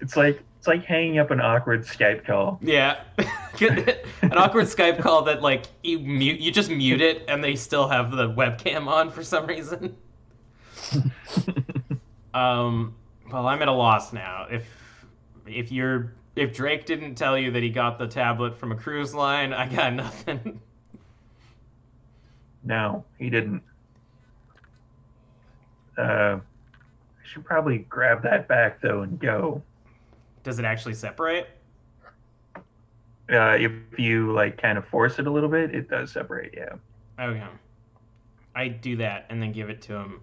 A: It's like hanging up an awkward Skype call.
B: Yeah. An awkward Skype call that like you just mute it and they still have the webcam on for some reason. Well, I'm at a loss now. If Drake didn't tell you that he got the tablet from a cruise line, I got nothing.
A: No, he didn't. I should probably grab that back though and go.
B: Does it actually separate?
A: If you like kind of force it a little bit, it does separate. Yeah.
B: Okay. I do that and then give it to him.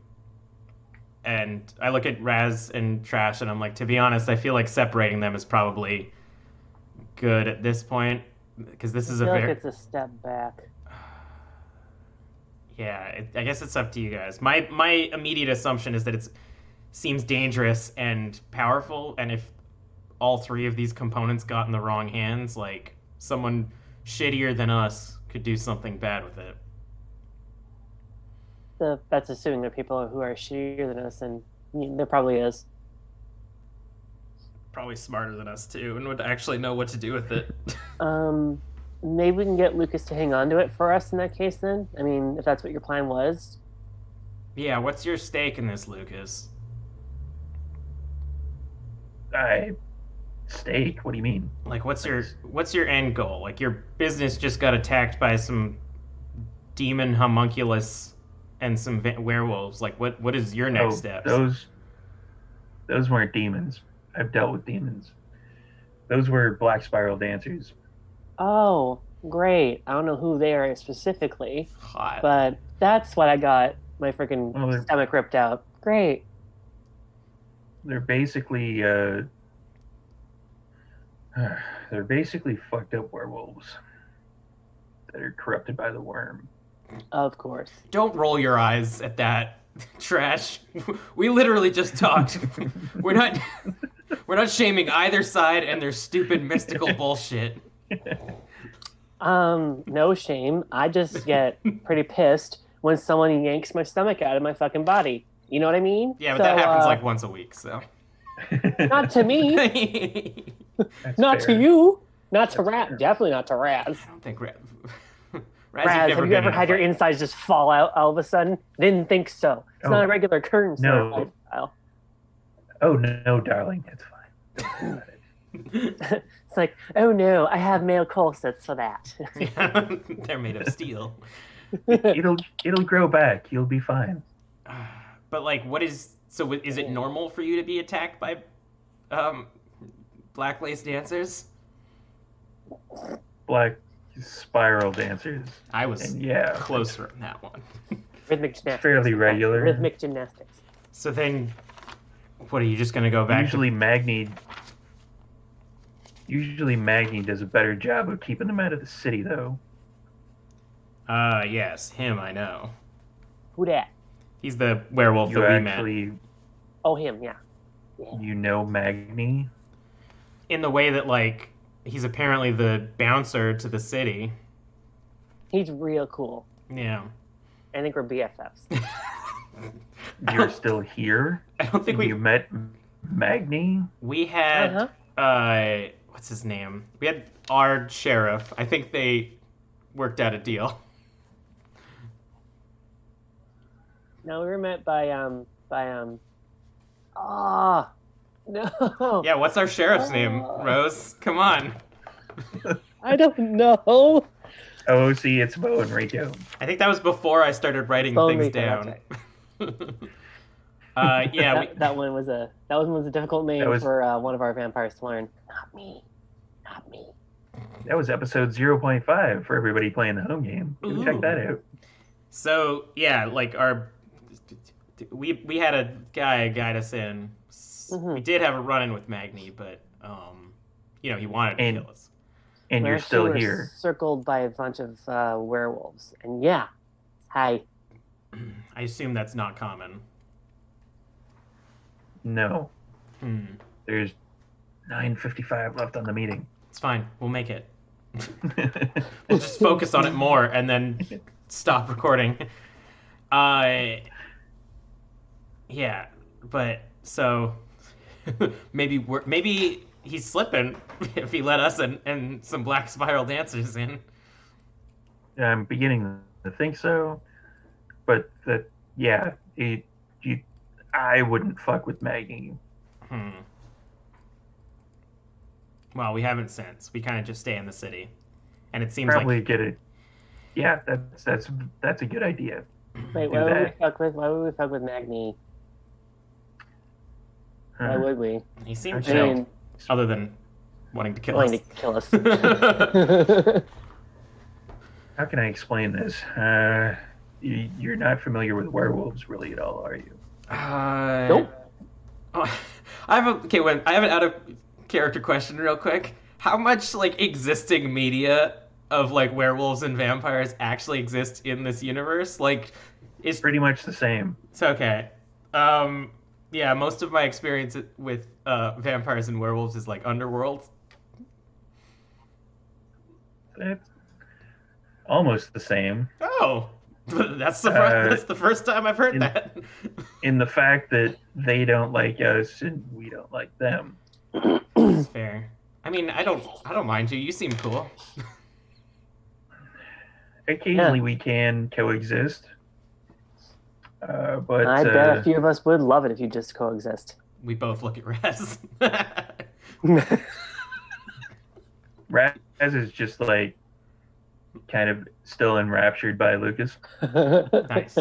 B: And I look at Raz and Trash and I'm like, to be honest, I feel like separating them is probably good at this point because this is
C: I feel like it's a step back.
B: Yeah, I guess it's up to you guys. My immediate assumption is that it seems dangerous and powerful, and if all three of these components got in the wrong hands, like someone shittier than us could do something bad with it.
C: That's assuming there are people who are shittier than us, and there probably is.
B: Probably smarter than us too, and would actually know what to do with it.
C: Maybe we can get Lucas to hang on to it for us in that case then. I mean, if that's what your plan was.
B: Yeah, what's your stake in this, Lucas?
A: Stake? What do you mean?
B: Like, what's your end goal? Like, your business just got attacked by some demon homunculus and some werewolves. Like, what is your next steps?
A: Those weren't demons. I've dealt with demons. Those were black spiral dancers.
C: Oh, great. I don't know who they are specifically.
B: Hot.
C: But that's what I got my freaking stomach ripped out. Great.
A: they're basically they're basically fucked up werewolves that are corrupted by the worm.
C: Of course.
B: Don't roll your eyes at that, Trash. We literally just talked. We're not we're not shaming either side and their stupid mystical bullshit.
C: No shame. I just get pretty pissed when someone yanks my stomach out of my fucking body. You know what I mean?
B: Yeah, but that happens like once a week, so.
C: Not to me. Not
A: fair.
C: to you. Not to Raz. Definitely not to Raz.
B: I don't think Raz,
C: Raz, have you ever had your insides just fall out all of a sudden? Didn't think so. It's not a regular occurrence.
A: No. Oh no, darling, it's fine.
C: It's like, oh no, I have male corsets for that.
B: Yeah, they're made of steel.
A: It'll grow back. You'll be fine.
B: But like, is it normal for you to be attacked by black lace dancers?
A: Black spiral dancers.
B: I was closer on that one.
C: Rhythmic gymnastics.
A: Fairly regular.
C: Rhythmic gymnastics.
B: So then, what are you just gonna go back?
A: Usually Magni does a better job of keeping them out of the city, though.
B: Yes, him I know.
C: Who dat?
B: He's the werewolf that we met.
C: Oh, him, yeah.
A: You know Magni?
B: In the way that, like, he's apparently the bouncer to the city.
C: He's real cool.
B: Yeah.
C: I think we're BFFs.
A: You're still here?
B: I don't think
A: you met Magni?
B: We had, what's his name? We had our sheriff. I think they worked out a deal.
C: No, we were met by no.
B: Yeah, what's our sheriff's name, Rose? Come on.
C: I don't know.
A: Oh, see, it's Bo and Rico.
B: I think that was before I started writing things down. Yeah,
C: that one was a difficult name for one of our vampires to learn. Not me.
A: That was episode 0.5 for everybody playing the home game. Check that out.
B: So yeah, like we had a guy guide us in. Mm-hmm. We did have a run-in with Magni, but he wanted to kill us.
A: And you're still here.
C: Circled by a bunch of werewolves, and yeah, hi.
B: I assume that's not common.
A: No. There's 9:55 left on the meeting.
B: It's fine. We'll make it. We'll just focus on it more and then stop recording. Yeah, but so maybe he's slipping if he let us and some black spiral dancers in.
A: I'm beginning to think so, but I wouldn't fuck with Maggie.
B: Well, we haven't since. We kind of just stay in the city, and it seems
A: probably get it. Yeah, that's a good idea.
C: Wait, why would we fuck with Magni? Why would we?
B: He seemed chill, other than wanting to kill us.
A: How can I explain this? You're not familiar with werewolves really at all, are you?
C: Nope.
B: I have an out of character question real quick. How much like existing media of like werewolves and vampires actually exists in this universe? Like, it's
A: pretty much the same.
B: It's okay. Yeah, most of my experience with vampires and werewolves is like Underworld.
A: It's almost the same.
B: Oh, that's the first time I've heard that.
A: In the fact that they don't like us and we don't like them.
B: That's fair. I mean, I don't mind you. You seem cool.
A: Occasionally we can coexist. But
C: I bet a few of us would love it if you just coexist.
B: We both look at Raz.
A: Raz is just like kind of still enraptured by Lucas.
B: Nice.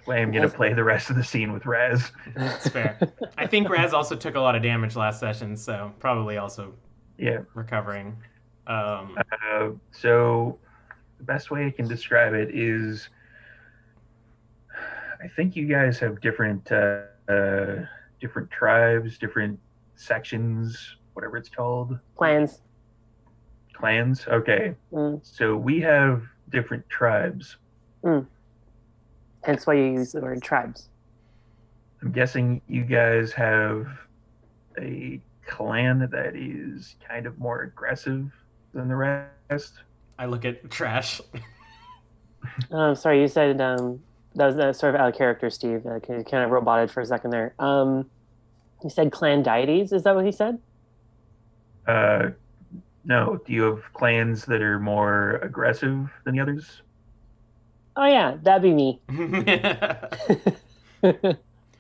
A: Why I'm gonna play the rest of the scene with Raz.
B: That's fair. I think Raz also took a lot of damage last session, so probably also recovering.
A: So the best way I can describe it is, I think you guys have different different tribes, different sections, whatever it's called.
C: Plans.
A: Clans. Okay.
C: Mm.
A: So we have different tribes.
C: Mm. Hence why you use the word tribes.
A: I'm guessing you guys have a clan that is kind of more aggressive than the rest.
B: I look at trash.
C: Sorry, you said that was sort of out of character, Steve. Kind of roboted for a second there. You said clan deities. Is that what he said?
A: Uh, no, do you have clans that are more aggressive than the others?
C: Oh yeah, that'd be me.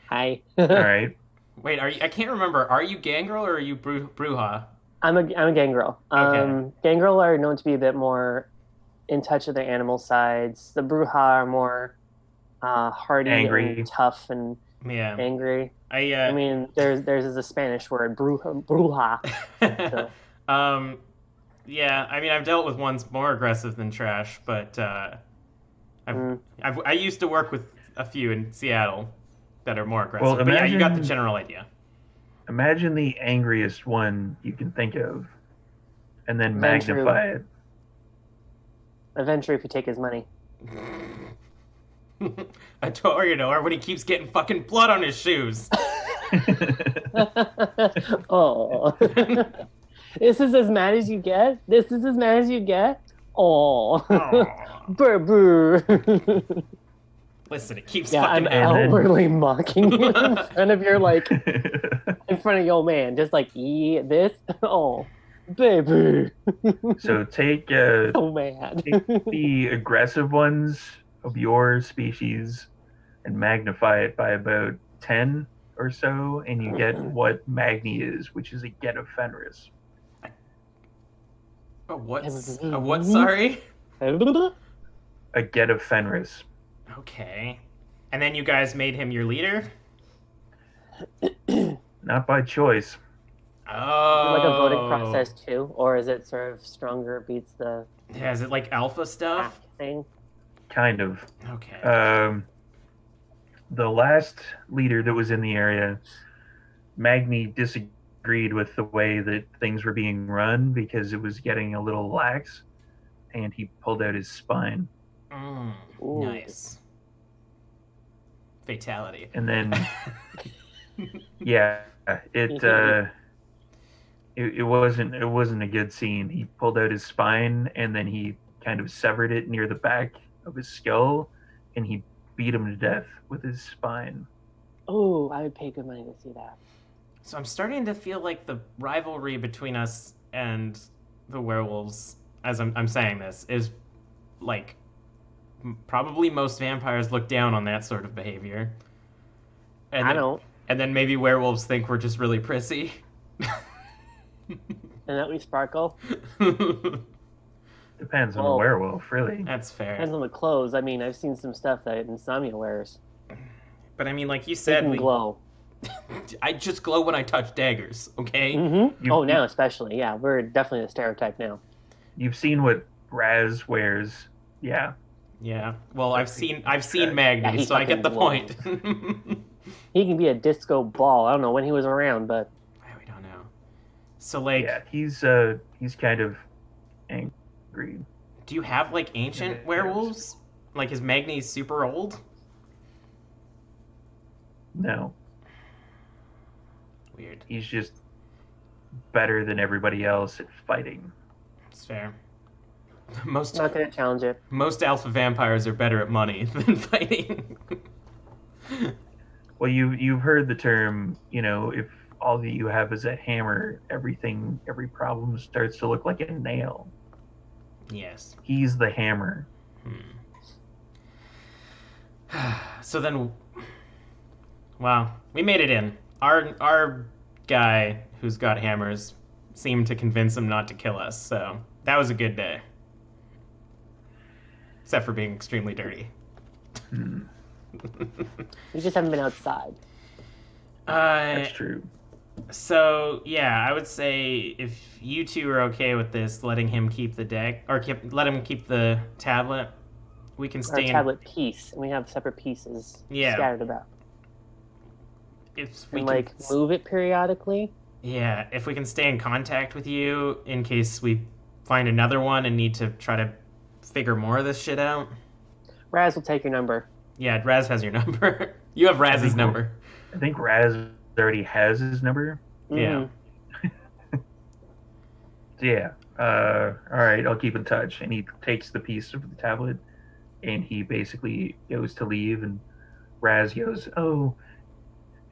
C: Hi.
A: All right.
B: Wait, are you? I can't remember. Are you Gangrel or are you Bruja?
C: I'm a gangrel.
B: Okay.
C: Gangrel are known to be a bit more in touch with their animal sides. The Bruja are more hardy
A: Angry.
C: and tough and
B: Yeah.
C: angry.
B: I
C: I mean, there's is a Spanish word, bruja. So.
B: Yeah. I mean, I've dealt with ones more aggressive than trash, but I used to work with a few in Seattle that are more aggressive.
A: Well,
B: But yeah, you got the
A: imagine
B: general idea.
A: imagine the angriest one you can think of, and then
C: Ventrue.
A: magnify it.
C: Eventually, if you take his money.
B: A Toreador when he keeps getting fucking blood on his shoes.
C: Oh. This is as mad as you get? This is as mad as you get? Oh. Brr, brr.
B: Listen, it keeps
C: Yeah,
B: fucking
C: I'm
B: happening.
C: outwardly mocking you in front of your, like, in front of your man. Just like, this? Oh. Baby.
A: So take
C: So mad.
A: take the aggressive ones of your species and magnify it by about 10 or so, and you get what Magni is, which is a get of Fenris.
B: A what? Sorry.
A: A get of Fenris.
B: Okay. And then you guys made him your leader?
A: Not by choice.
B: Oh.
C: Like a voting process too, or is it sort of stronger beats the
B: Yeah, is it like alpha stuff?
C: thing?
A: Kind of.
B: Okay.
A: The last leader that was in the area, Magni disagreed with the way that things were being run because it was getting a little lax, and he pulled out his spine.
B: Nice. Fatality.
A: And then, yeah, it wasn't a good scene. He pulled out his spine and then he kind of severed it near the back of his skull, and he beat him to death with his spine.
C: Oh, I would pay good money to see that.
B: So I'm starting to feel like the rivalry between us and the werewolves, as I'm saying this, is like probably most vampires look down on that sort of behavior. And
C: I don't.
B: And then maybe werewolves think we're just really prissy.
C: And that we sparkle.
A: Depends on the werewolf, really.
B: That's fair.
C: Depends on the clothes. I mean, I've seen some stuff that Insomnia wears.
B: But I mean, like you said,
C: we glow.
B: I just glow when I touch daggers, okay?
C: Mm-hmm. Now especially. Yeah, we're definitely a stereotype now.
A: You've seen what Raz wears. Yeah.
B: Yeah. Well, I've seen Magni, so I get the point.
C: He can be a disco ball. I don't know when he was around, but
B: we don't know. So like,
A: yeah, he's kind of angry.
B: Do you have like ancient werewolves? Like, is Magni super old?
A: No.
B: Weird.
A: He's just better than everybody else at fighting.
B: That's fair.
C: Not gonna challenge it.
B: Most alpha vampires are better at money than fighting.
A: Well, you've heard the term, if all that you have is a hammer, every problem starts to look like a nail.
B: Yes.
A: He's the hammer.
B: So then, wow, we made it in. Our guy who's got hammers seemed to convince him not to kill us, so that was a good day. Except for being extremely dirty.
C: We just haven't been outside.
A: That's true.
B: So yeah, I would say if you two are okay with this, letting him keep the deck, or let him keep the tablet, we can stay
C: Our tablet piece, and we have separate pieces scattered about.
B: if we
C: and
B: can,
C: like move it periodically.
B: yeah, if we can stay in contact with you in case we find another one and need to try to figure more of this shit out.
C: Raz will take your number.
B: Yeah, Raz has your number. You have
A: I
B: Raz's
A: think
B: number.
A: I think Raz already has his number.
B: Yeah.
A: So yeah. All right, I'll keep in touch. And he takes the piece of the tablet, and he basically goes to leave, and Raz goes, "Oh,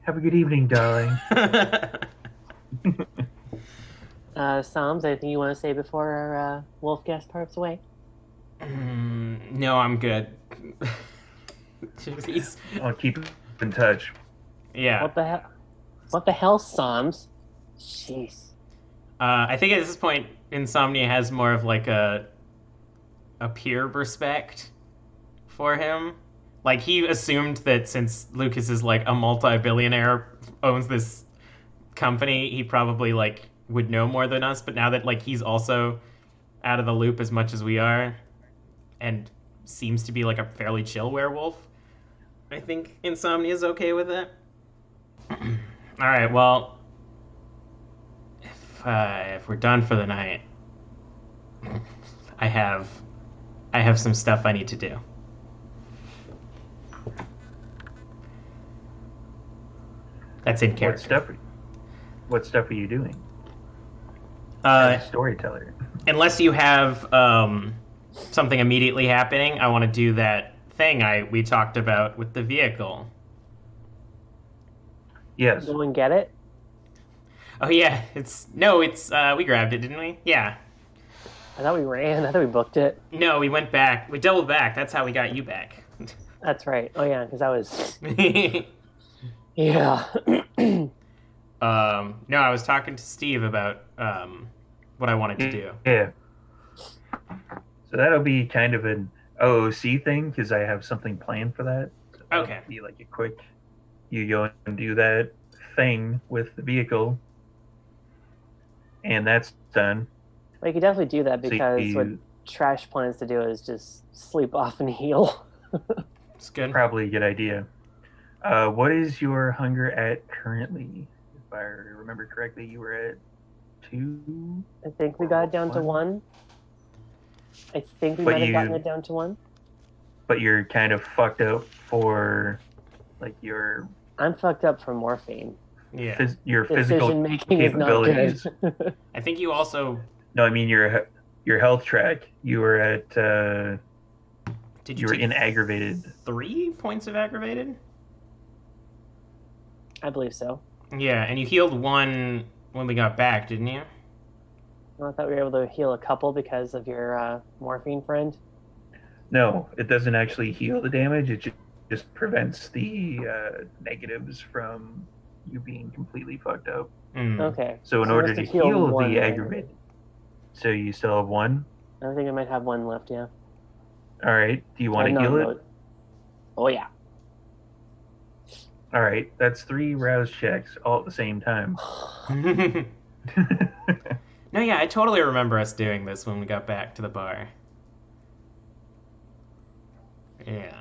A: have a good evening, darling."
C: Psalms, anything you want to say before our wolf guest parts away?
B: No, I'm good. He's,
A: I'll keep in touch.
B: yeah.
C: What the hell? What the hell, Psalms? Jeez.
B: I think at this point, Insomnia has more of like a peer respect for him. Like he assumed that since Lucas is like a multi-billionaire, owns this company, he probably like would know more than us. But now that like he's also out of the loop as much as we are, and seems to be like a fairly chill werewolf, I think Insomnia is okay with it. All right, well, if we're done for the night, I have some stuff I need to do. That's in character.
A: What stuff are you doing?
B: Uh,
A: As a storyteller.
B: unless you have something immediately happening, I want to do that thing we talked about with the vehicle.
A: Yes.
C: Go and get it.
B: Oh yeah, we grabbed it, didn't we? Yeah.
C: I thought we ran. I thought we booked it.
B: No, we went back. We doubled back. That's how we got you back.
C: That's right. Oh yeah, because I was. Yeah.
B: No, I was talking to Steve about what I wanted to do.
A: Yeah. So that'll be kind of an OOC thing because I have something planned for that. So
B: Okay.
A: that'll be like a quick, you go and do that thing with the vehicle, and that's done.
C: Well, you could definitely do that
A: So
C: because what Trash plans to do is just sleep off and heal.
B: It's good.
A: Probably a good idea. What is your hunger at currently? If I remember correctly, you were at 2.
C: I think we got it down to 1. I think we
A: But
C: might have gotten it down to 1.
A: But you're kind of fucked up for, like, your
C: I'm fucked up from morphine.
B: Yeah.
A: your physical
C: Decision making is not
A: capabilities.
C: good.
B: I think you also
A: No, I mean your health track. You were at
B: did
A: you were
B: take
A: in aggravated.
B: 3 points of aggravated?
C: I believe so.
B: Yeah, and you healed 1 when we got back, didn't you?
C: I thought we were able to heal a couple because of your morphine friend.
A: No, it doesn't actually heal the damage. It just prevents the negatives from you being completely fucked up.
C: Okay.
A: So in order to
C: must have healed
A: heal
C: one
A: the
C: then.
A: aggravated, so you still have 1.
C: I think I might have 1 left, yeah.
A: All right. Do you want to
C: No,
A: heal
C: no.
A: it?
C: Oh, yeah.
A: All right. That's 3 rouse checks all at the same time.
B: No, yeah, I totally remember us doing this when we got back to the bar. Yeah.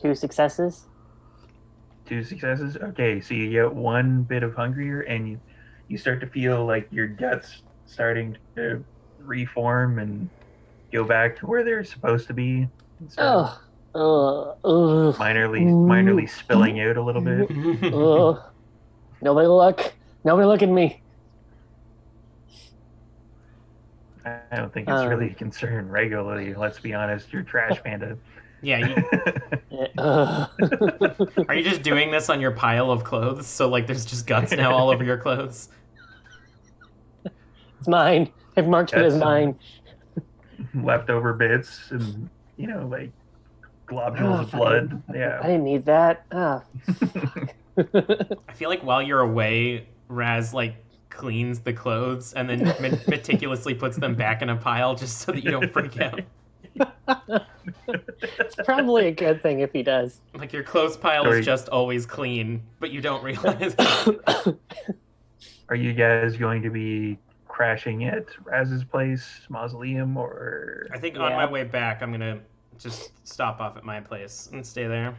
C: 2 successes.
A: 2 successes. Okay, so you get 1 bit of hungrier, and you start to feel like your guts starting to reform and go back to where they're supposed to be. Minorly spilling out a little bit.
C: Nobody look. Nobody look at me.
A: I don't think it's really a concern regularly. Let's be honest. You're trash panda.
B: Yeah. Are you just doing this on your pile of clothes? So like, there's just guts now all over your clothes.
C: It's mine. I've marked it as mine.
A: Leftover bits and like globules of blood. Yeah.
C: I didn't need that.
B: I feel like while you're away, Raz like cleans the clothes and then meticulously puts them back in a pile just so that you don't freak out.
C: It's probably a good thing if he does.
B: Like your clothes pile is just always clean, but you don't realize.
A: Are you guys going to be crashing at Raz's place, mausoleum, or?
B: I think on my way back, I'm gonna just stop off at my place and stay there.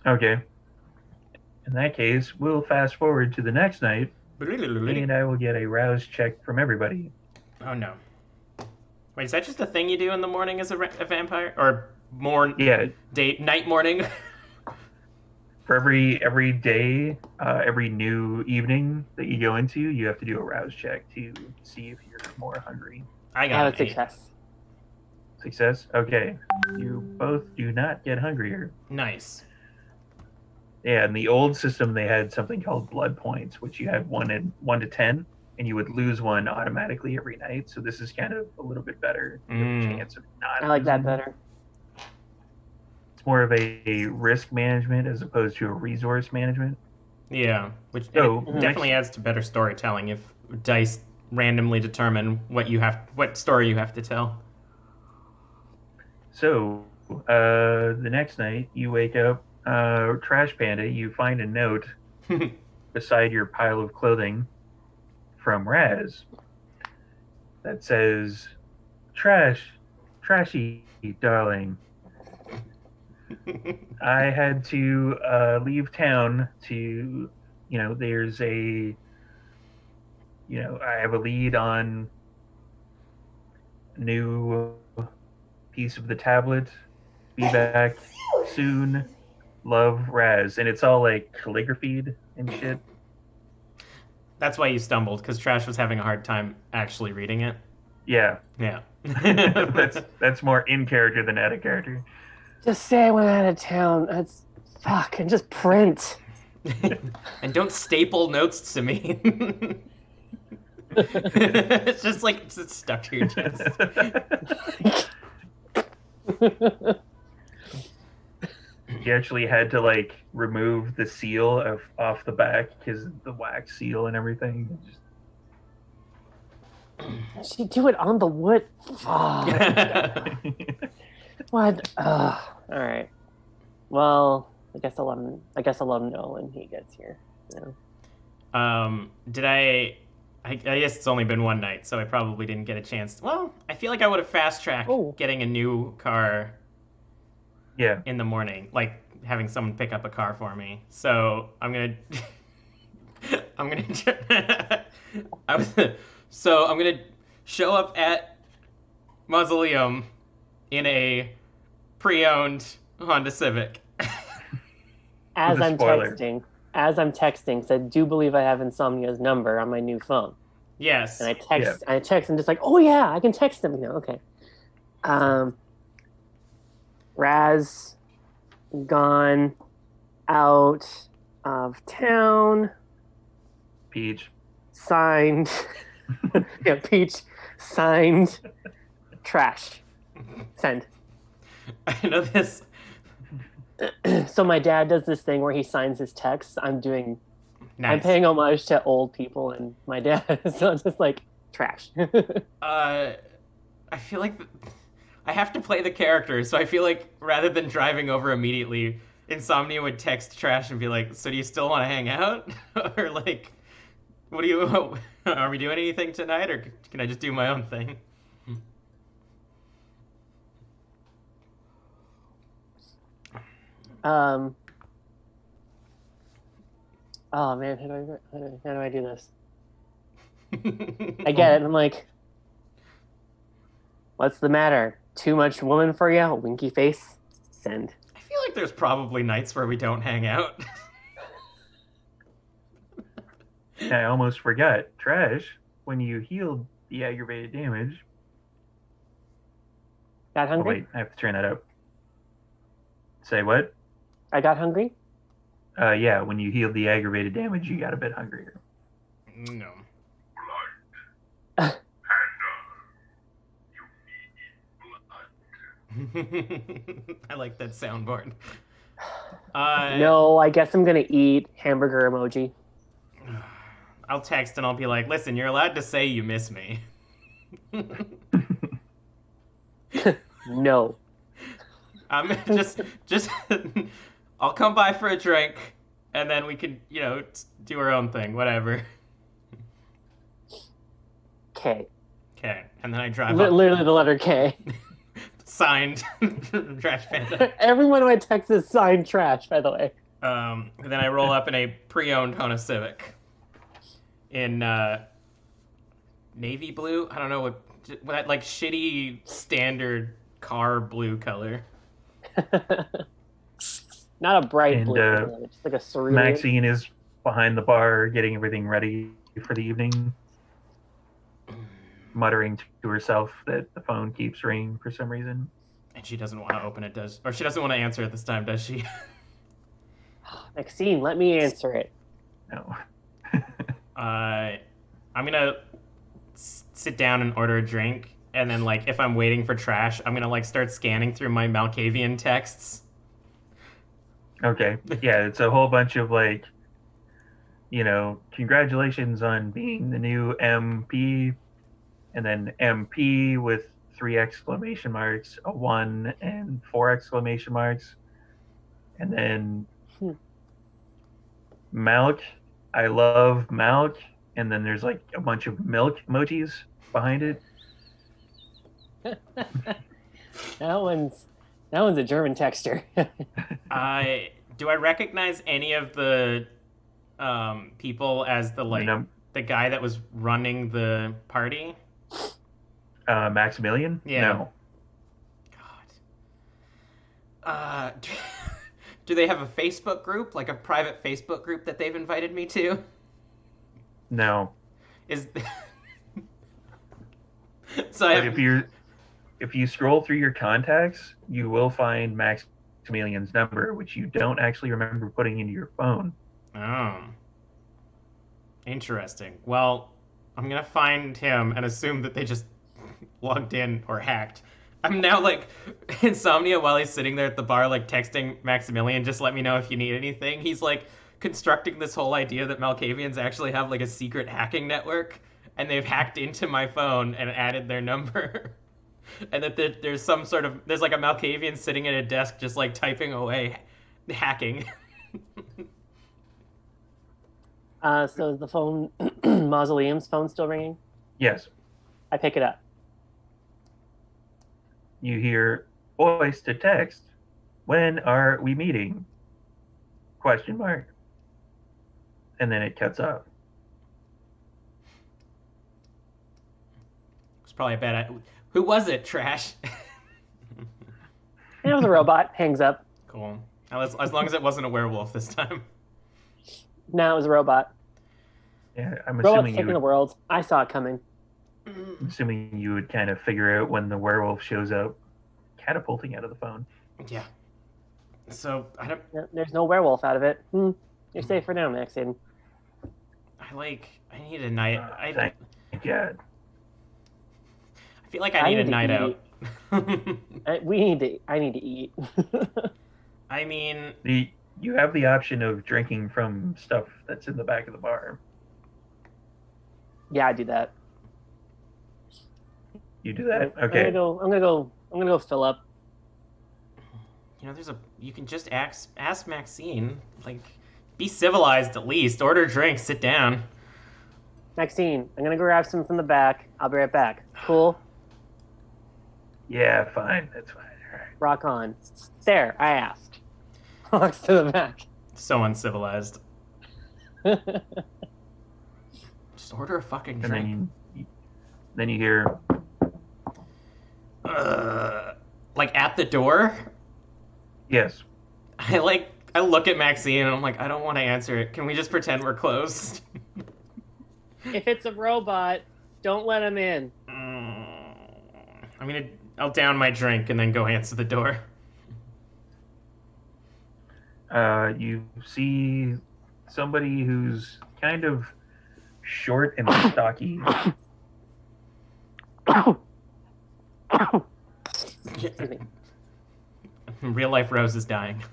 A: Okay. In that case, we'll fast forward to the next night, and I will get a rouse check from everybody.
B: Oh no. Wait, is that just a thing you do in the morning as a vampire? Or more
A: Yeah.
B: night morning?
A: For every day, every new evening that you go into, you have to do a rouse check to see if you're more hungry.
B: I
C: I
B: got
C: have
B: an
C: a
B: 8.
C: success.
A: Success? Okay. You both do not get hungrier.
B: Nice.
A: Yeah, in the old system, they had something called blood points, which you had 1 to 10, and you would lose one automatically every night. So this is kind of a little bit better. You have a chance of not.
C: I like that
A: losing.
C: better.
A: It's more of a risk management as opposed to a resource management.
B: Yeah, which
A: So,
B: it definitely adds to better storytelling if dice randomly determine what story you have to tell.
A: So, the next night you wake up, Trash Panda, you find a note beside your pile of clothing from Raz that says, Trashy, darling. I had to leave town to, there's I have a lead on a new piece of the tablet. Be back soon. Love, Raz. And it's all like calligraphied and shit.
B: That's why you stumbled, because Trash was having a hard time actually reading it.
A: Yeah.
B: Yeah.
A: that's more in character than out of character.
C: Just say I went out of town. That's fuck, and just print.
B: And don't staple notes to me. It's just like it's stuck to your chest.
A: You actually had to like remove the seal off the back because the wax seal and everything.
C: She do it on the wood. Fuck. What? All right. Well, I guess I'll let him know when he gets here.
B: Did I guess it's only been one night, so I probably didn't get a chance. Well, I feel like I would have fast-tracked getting a new car in the morning, like having someone pick up a car for me. So I'm gonna show up at Mausoleum in a pre-owned Honda Civic.
C: As I'm texting, said, "Do believe I have Insomnia's number on my new phone."
B: Yes.
C: And I text him just like, "Oh yeah, I can text him." Okay. Raz gone out of town.
A: Peach
C: signed. Yeah, Peach signed. Trash. Send.
B: I know this.
C: So my dad does this thing where he signs his texts. I'm paying homage to old people, and my dad is just like trash.
B: I feel like I have to play the character, so I feel like rather than driving over immediately, Insomnia would text Trash and be like, "So do you still want to hang out?" Or like, are we doing anything tonight, or can I just do my own thing?
C: Oh man, how do I do this? I get it. I'm like, what's the matter? Too much woman for you? Winky face. Send.
B: I feel like there's probably nights where we don't hang out.
A: I almost forgot. Trash, when you healed the aggravated damage.
C: Got hungry?
A: Oh, wait, I have to turn that up. Say what?
C: I got hungry?
A: Yeah, when you healed the aggravated damage, you got a bit hungrier.
B: No. I like that soundboard.
C: No, I guess I'm gonna eat hamburger emoji.
B: I'll text and I'll be like, "Listen, you're allowed to say you miss me."
C: No.
B: I'm just I'll come by for a drink, and then we can, do our own thing, whatever.
C: K.
B: Okay, and then I drive up.
C: Literally the letter K.
B: signed Trash Panda.
C: Every one of my texts is signed trash, by the way.
B: Then I roll up in a pre-owned Honda Civic in navy blue. I don't know what like shitty standard car blue color.
C: Not a bright
A: And
C: blue, just like a cerulean.
A: Maxine is behind the bar getting everything ready for the evening, muttering to herself that the phone keeps ringing for some reason.
B: And she doesn't want to open it, or she doesn't want to answer it this time, does she?
C: Maxine, let me answer it.
A: No.
B: I'm gonna sit down and order a drink, and then like if I'm waiting for Trash, I'm gonna like start scanning through my Malkavian texts.
A: Okay. Yeah, it's a whole bunch of like, congratulations on being the new MP, and then MP with 3 exclamation marks, a 1 and 4 exclamation marks, and then Malk, I love Malk, and then there's like a bunch of milk emojis behind it.
C: That one's a German texter.
B: Do I recognize any of the people as the guy that was running the party?
A: Maximilian?
B: Yeah.
A: No.
B: God. Do they have a Facebook group, like a private Facebook group that they've invited me to?
A: No.
B: So
A: if you scroll through your contacts, you will find Maximilian's number, which you don't actually remember putting into your phone.
B: Oh. Interesting. Well, I'm gonna find him and assume that they just logged in or hacked. I'm now like Insomnia while he's sitting there at the bar, like texting Maximilian, just let me know if you need anything. He's like constructing this whole idea that Malkavians actually have like a secret hacking network, and they've hacked into my phone and added their number. And that there's like a Malkavian sitting at a desk just like typing away, hacking.
C: So is the phone, Mausoleum's phone still ringing?
A: Yes.
C: I pick it up.
A: You hear voice to text. When are we meeting? Question mark. And then it cuts off.
B: It's probably a bad. Who was it, Trash?
C: It was a robot. Hangs up.
B: Cool. As long as it wasn't a werewolf this time.
C: No, it was a robot.
A: Yeah, I'm
C: Robot's
A: assuming
C: taking the world. I saw it coming.
A: I'm assuming you would kind of figure out when the werewolf shows up, catapulting out of the phone.
B: Yeah. So I don't.
C: There's no werewolf out of it. You're safe for now, Maxine.
B: I need a night.
A: Thank God.
B: I feel like I need a night out.
C: I need to eat.
B: I mean,
A: you have the option of drinking from stuff that's in the back of the bar.
C: Yeah, I do that.
A: You do that? Okay.
C: I'm gonna go fill up.
B: You can just ask Maxine, like, be civilized at least. Order drinks, sit down.
C: Maxine, I'm gonna go grab some from the back. I'll be right back. Cool?
A: Yeah, fine. That's fine. All right.
C: Rock on. There, I asked. Walks to the back.
B: So uncivilized. Just order a fucking drink.
A: And then you hear...
B: like at the door?
A: Yes.
B: I look at Maxine and I'm like, I don't want to answer it. Can we just pretend we're closed?
C: If it's a robot, don't let him in.
B: I'll down my drink and then go answer the door.
A: You see somebody who's kind of short and stocky.
B: Real life Rose is dying.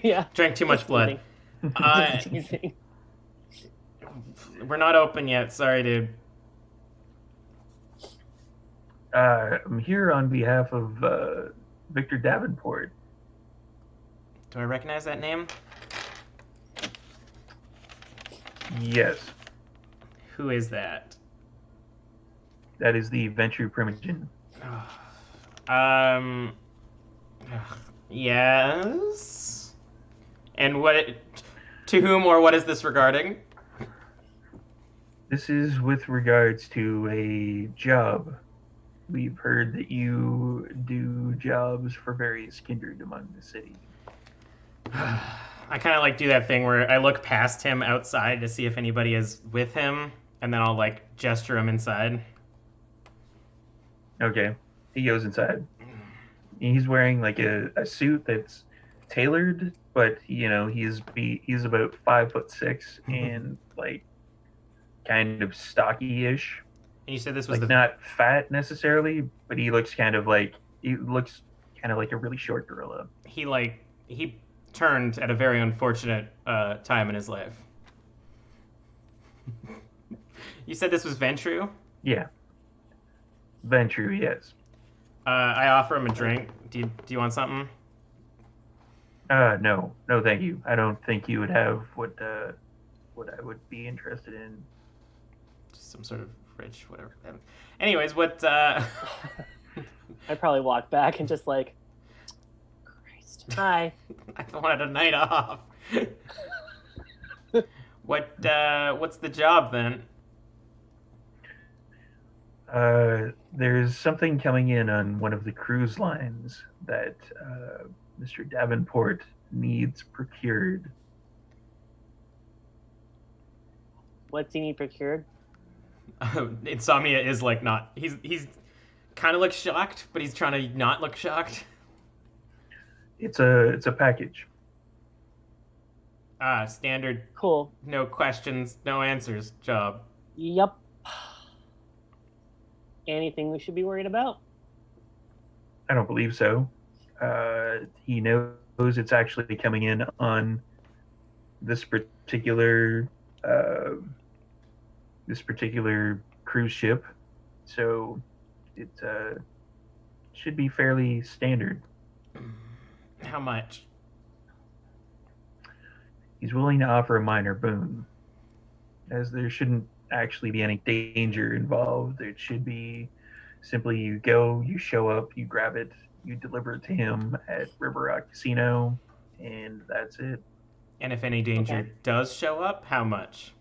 C: Yeah.
B: Drank too much blood. We're not open yet. Sorry, dude.
A: I'm here on behalf of Victor Davenport.
B: Do I recognize that name?
A: Yes.
B: Who is that?
A: That is the Venture Primogen.
B: Um. Yes. And what? To whom or what is this regarding?
A: This is with regards to a job. We've heard that you do jobs for various kindred among the city.
B: I kind of like do that thing where I look past him outside to see if anybody is with him, and then I'll like gesture him inside.
A: Okay. He goes inside. He's wearing like a suit that's tailored, but he's about 5'6" and like kind of stocky-ish.
B: And you said this was
A: Like
B: the
A: not fat necessarily, but he looks kind of like a really short gorilla.
B: he turned at a very unfortunate time in his life. You said this was Ventru?
A: Yeah, Ventru, yes.
B: I offer him a drink. Do you want something?
A: No, no, thank you. I don't think you would have what I would be interested in.
B: Just some sort of rich whatever. Anyways, what?
C: I'd probably walk back and just like, Christ, hi.
B: I wanted a night off. What's the job then?
A: There's something coming in on one of the cruise lines that Mr. Davenport needs procured.
C: What's he need procured?
B: Insomnia is like not. He's kind of looks shocked, but he's trying to not look shocked.
A: It's a package.
B: Standard.
C: Cool.
B: No questions, no answers. Job.
C: Yup. Anything we should be worried about?
A: I don't believe so. He knows it's actually coming in on this particular uh, this particular cruise ship, so it should be fairly standard.
B: How much?
A: He's willing to offer a minor boon, as there shouldn't actually be any danger involved. It should be simply you go, you show up, you grab it, you deliver it to him at River Rock Casino, and that's it.
B: And if any danger
C: Okay.
B: does show up, how much?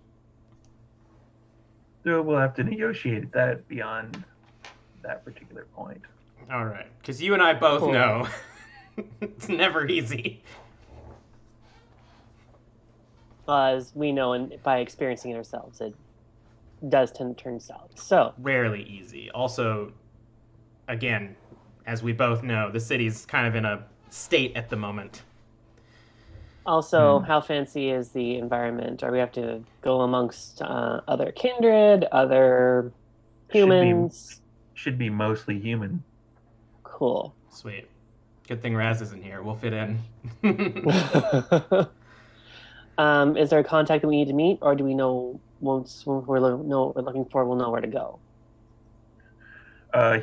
A: So we'll have to negotiate that beyond that particular point.
B: All right, because you and I both
C: Cool.
B: know it's never easy.
C: As we know, and by experiencing it ourselves, it does tend to turn south. So,
B: Rarely easy. Also, again, as we both know, the city's kind of in a state at the moment.
C: also, how fancy is the environment? Or we have to go amongst other kindred, other humans?
A: Should be mostly human.
C: Cool.
B: Sweet. Good thing Raz isn't here. We'll fit in.
C: Is there a contact that we need to meet, or do we know once we know what we're looking for, we'll know where to go?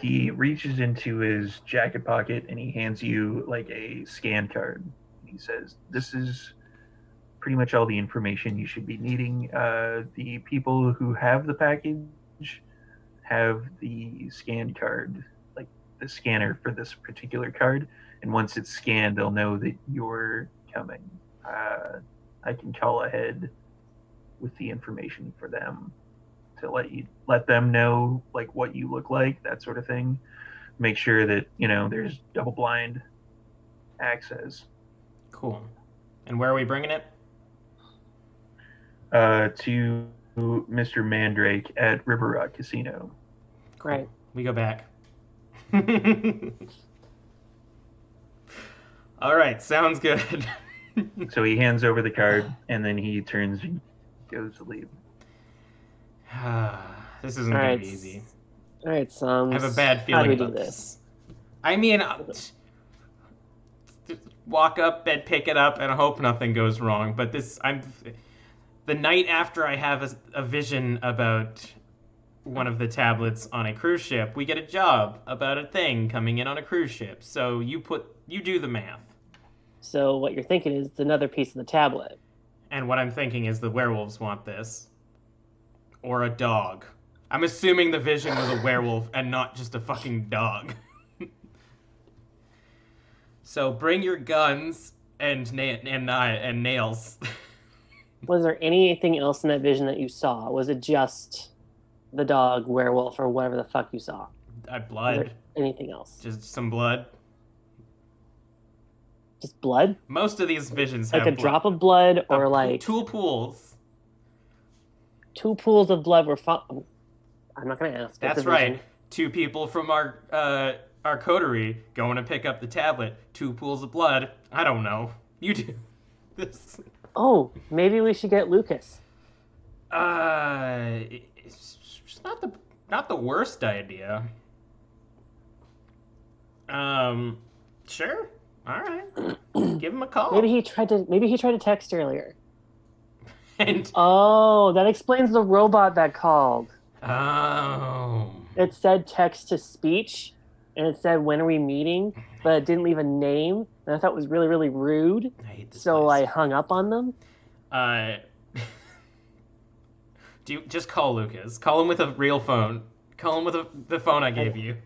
A: He reaches into his jacket pocket and he hands you like a scan card. He says, "This is pretty much all the information you should be needing. The people who have the package have the scan card, like the scanner for this particular card, and once it's scanned, they'll know that you're coming. I can call ahead with the information for them to let them know like what you look like, that sort of thing. Make sure that there's double blind access
B: Cool. And where are we bringing it?
A: to Mr. Mandrake at River Rock Casino."
C: Right.
B: We go back. All right, sounds good.
A: So he hands over the card and then he turns and goes to leave.
B: This isn't
C: All
B: gonna
C: right.
B: be easy.
C: All right, Sums.
B: I have a bad
C: How
B: feeling
C: do we do
B: about
C: this?
B: I mean, walk up and pick it up and hope nothing goes wrong. But the night after I have a vision about one of the tablets on a cruise ship, we get a job about a thing coming in on a cruise ship. So you do the math.
C: So what you're thinking is another piece of the tablet.
B: And what I'm thinking is the werewolves want this. Or a dog. I'm assuming the vision was a werewolf and not just a fucking dog. So bring your guns and nails.
C: Was there anything else in that vision that you saw? Was it just the dog, werewolf, or whatever the fuck you saw? Was there
B: Blood.
C: anything else?
B: Just some blood.
C: Just blood?
B: Most of these visions
C: Like
B: have
C: a
B: blood.
C: drop of blood, or like
B: Two pools.
C: two pools of blood were found? I'm not gonna ask.
B: That's right. Two people from our coterie going to pick up the tablet. Two pools of blood. I don't know. You do this.
C: Oh, maybe we should get Lucas.
B: It's not the worst idea. Sure. All right. Give him a call.
C: Maybe he tried to text earlier.
B: And
C: oh, that explains the robot that called.
B: Oh.
C: It said text to speech, and it said when are we meeting, but it didn't leave a name, and I thought it was really, really rude.
B: I hate this
C: so
B: place.
C: I hung up on them.
B: Do you just call Lucas? Call him with a real phone. Call him with the phone I gave you.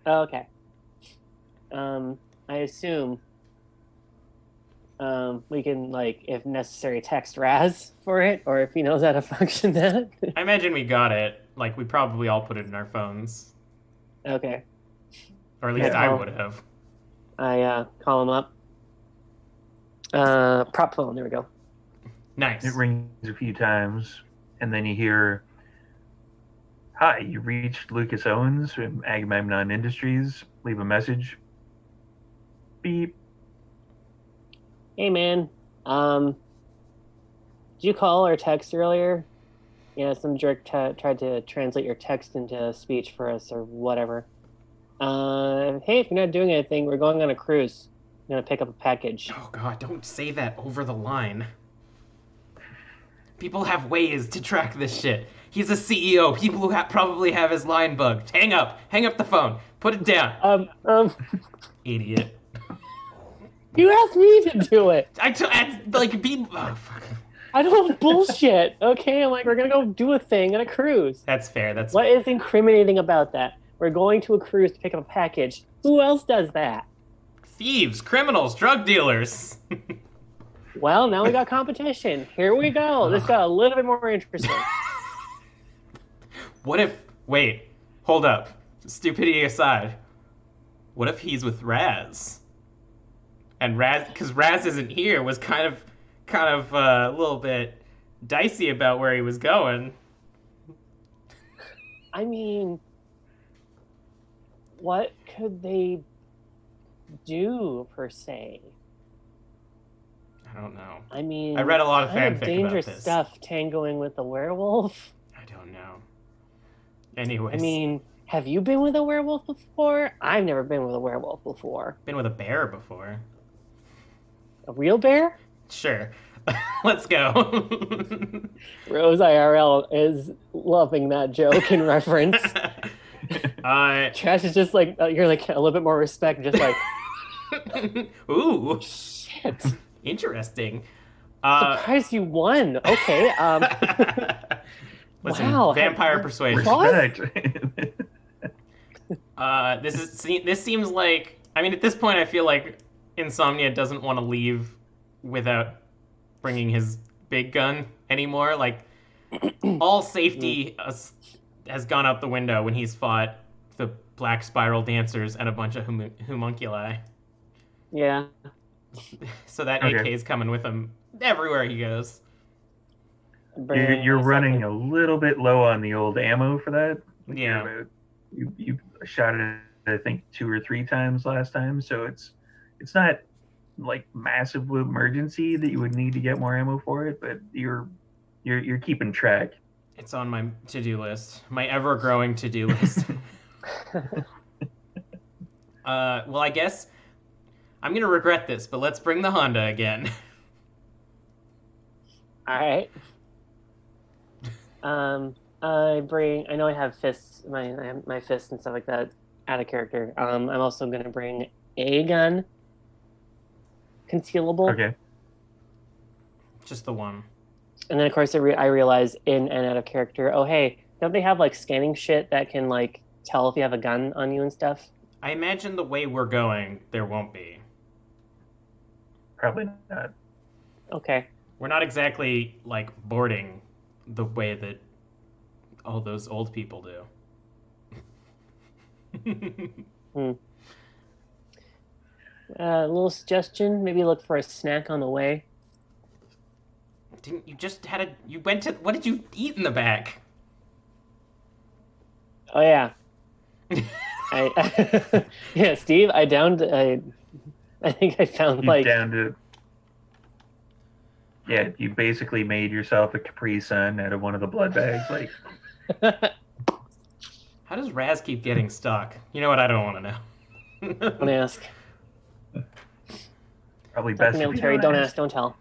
C: Okay. I assume we can, like, if necessary, text Raz for it, or if he knows how to function that.
B: I imagine we got it. Like, we probably all put it in our phones.
C: Okay.
B: Or at least I would have.
C: I call him up. Prop phone, there we go.
B: Nice.
A: It rings a few times, and then you hear, "Hi, you reached Lucas Owens from Agamemnon Industries. Leave a message." Beep.
C: Hey, man. Did you call or text earlier? Yeah, some jerk tried to translate your text into speech for us or whatever. Hey, if you're not doing anything, we're going on a cruise. I'm gonna pick up a package.
B: Oh god, don't say that over the line. People have ways to track this shit. He's a CEO. People who probably have his line bugged. Hang up the phone. Put it down.
C: You
B: Idiot.
C: asked me to do it.
B: Oh, fuck.
C: I don't bullshit. Okay, I'm like, we're gonna go do a thing on a cruise.
B: That's fair.
C: What is incriminating about that? We're going to a cruise to pick up a package. Who else does that?
B: Thieves, criminals, drug dealers.
C: Well, now we got competition. Here we go. This got a little bit more interesting.
B: Wait, hold up. Stupidity aside. What if he's with Raz? And because Raz isn't here, was kind of a little bit dicey about where he was going.
C: I mean, what could they do per se?
B: I don't know.
C: I mean,
B: I read a lot of fanfic
C: dangerous
B: about this.
C: stuff tangoing with a werewolf.
B: I don't know. Anyways.
C: I mean, have you been with a werewolf before? I've never been with a werewolf before.
B: Been with a bear before.
C: A real bear?
B: Sure. Let's go.
C: Rose IRL is loving that joke in reference. Trash is just like, you're like a little bit more respect, just like,
B: ooh,
C: shit.
B: Interesting.
C: Surprised you won. Okay.
B: Listen,
C: wow.
B: Vampire persuasion. This seems like. I mean, at this point, I feel like Insomnia doesn't want to leave without bringing his big gun anymore. Like, all safety has gone out the window when he's fought the Black Spiral Dancers and a bunch of homunculi.
C: Yeah.
B: So that AK is coming with him everywhere he goes.
A: You're running a little bit low on the old ammo for that.
B: Yeah.
A: You shot it, I think, 2 or 3 times last time, so it's not like massive emergency that you would need to get more ammo for it, but you're keeping track.
B: It's on my to-do list, my ever-growing to-do list. Well, I guess I'm gonna regret this, but let's bring the Honda again.
C: All right. I know I have fists, my fists and stuff like that out of character. I'm also gonna bring a gun, concealable.
A: Okay.
B: Just the one.
C: And then of course I realize in and out of character. Oh hey, don't they have like scanning shit that can like tell if you have a gun on you and stuff?
B: I imagine the way we're going, there won't be.
A: Probably not.
C: Okay.
B: We're not exactly like boarding the way that all those old people do.
C: Hmm. A little suggestion: maybe look for a snack on the way.
B: Didn't you just had a? You went to. What did you eat in the back?
C: Oh yeah, I yeah, Steve. I downed. I think I found
A: You
C: like
A: down to yeah. You basically made yourself a Capri Sun out of one of the blood bags. Like
B: How does Raz keep getting stuck? You know what? I don't want to
C: don't
B: know.
C: ask.
A: probably
C: It's like the
A: best if you
C: military.
A: don't
C: Don't
A: ask.
C: ask, don't tell.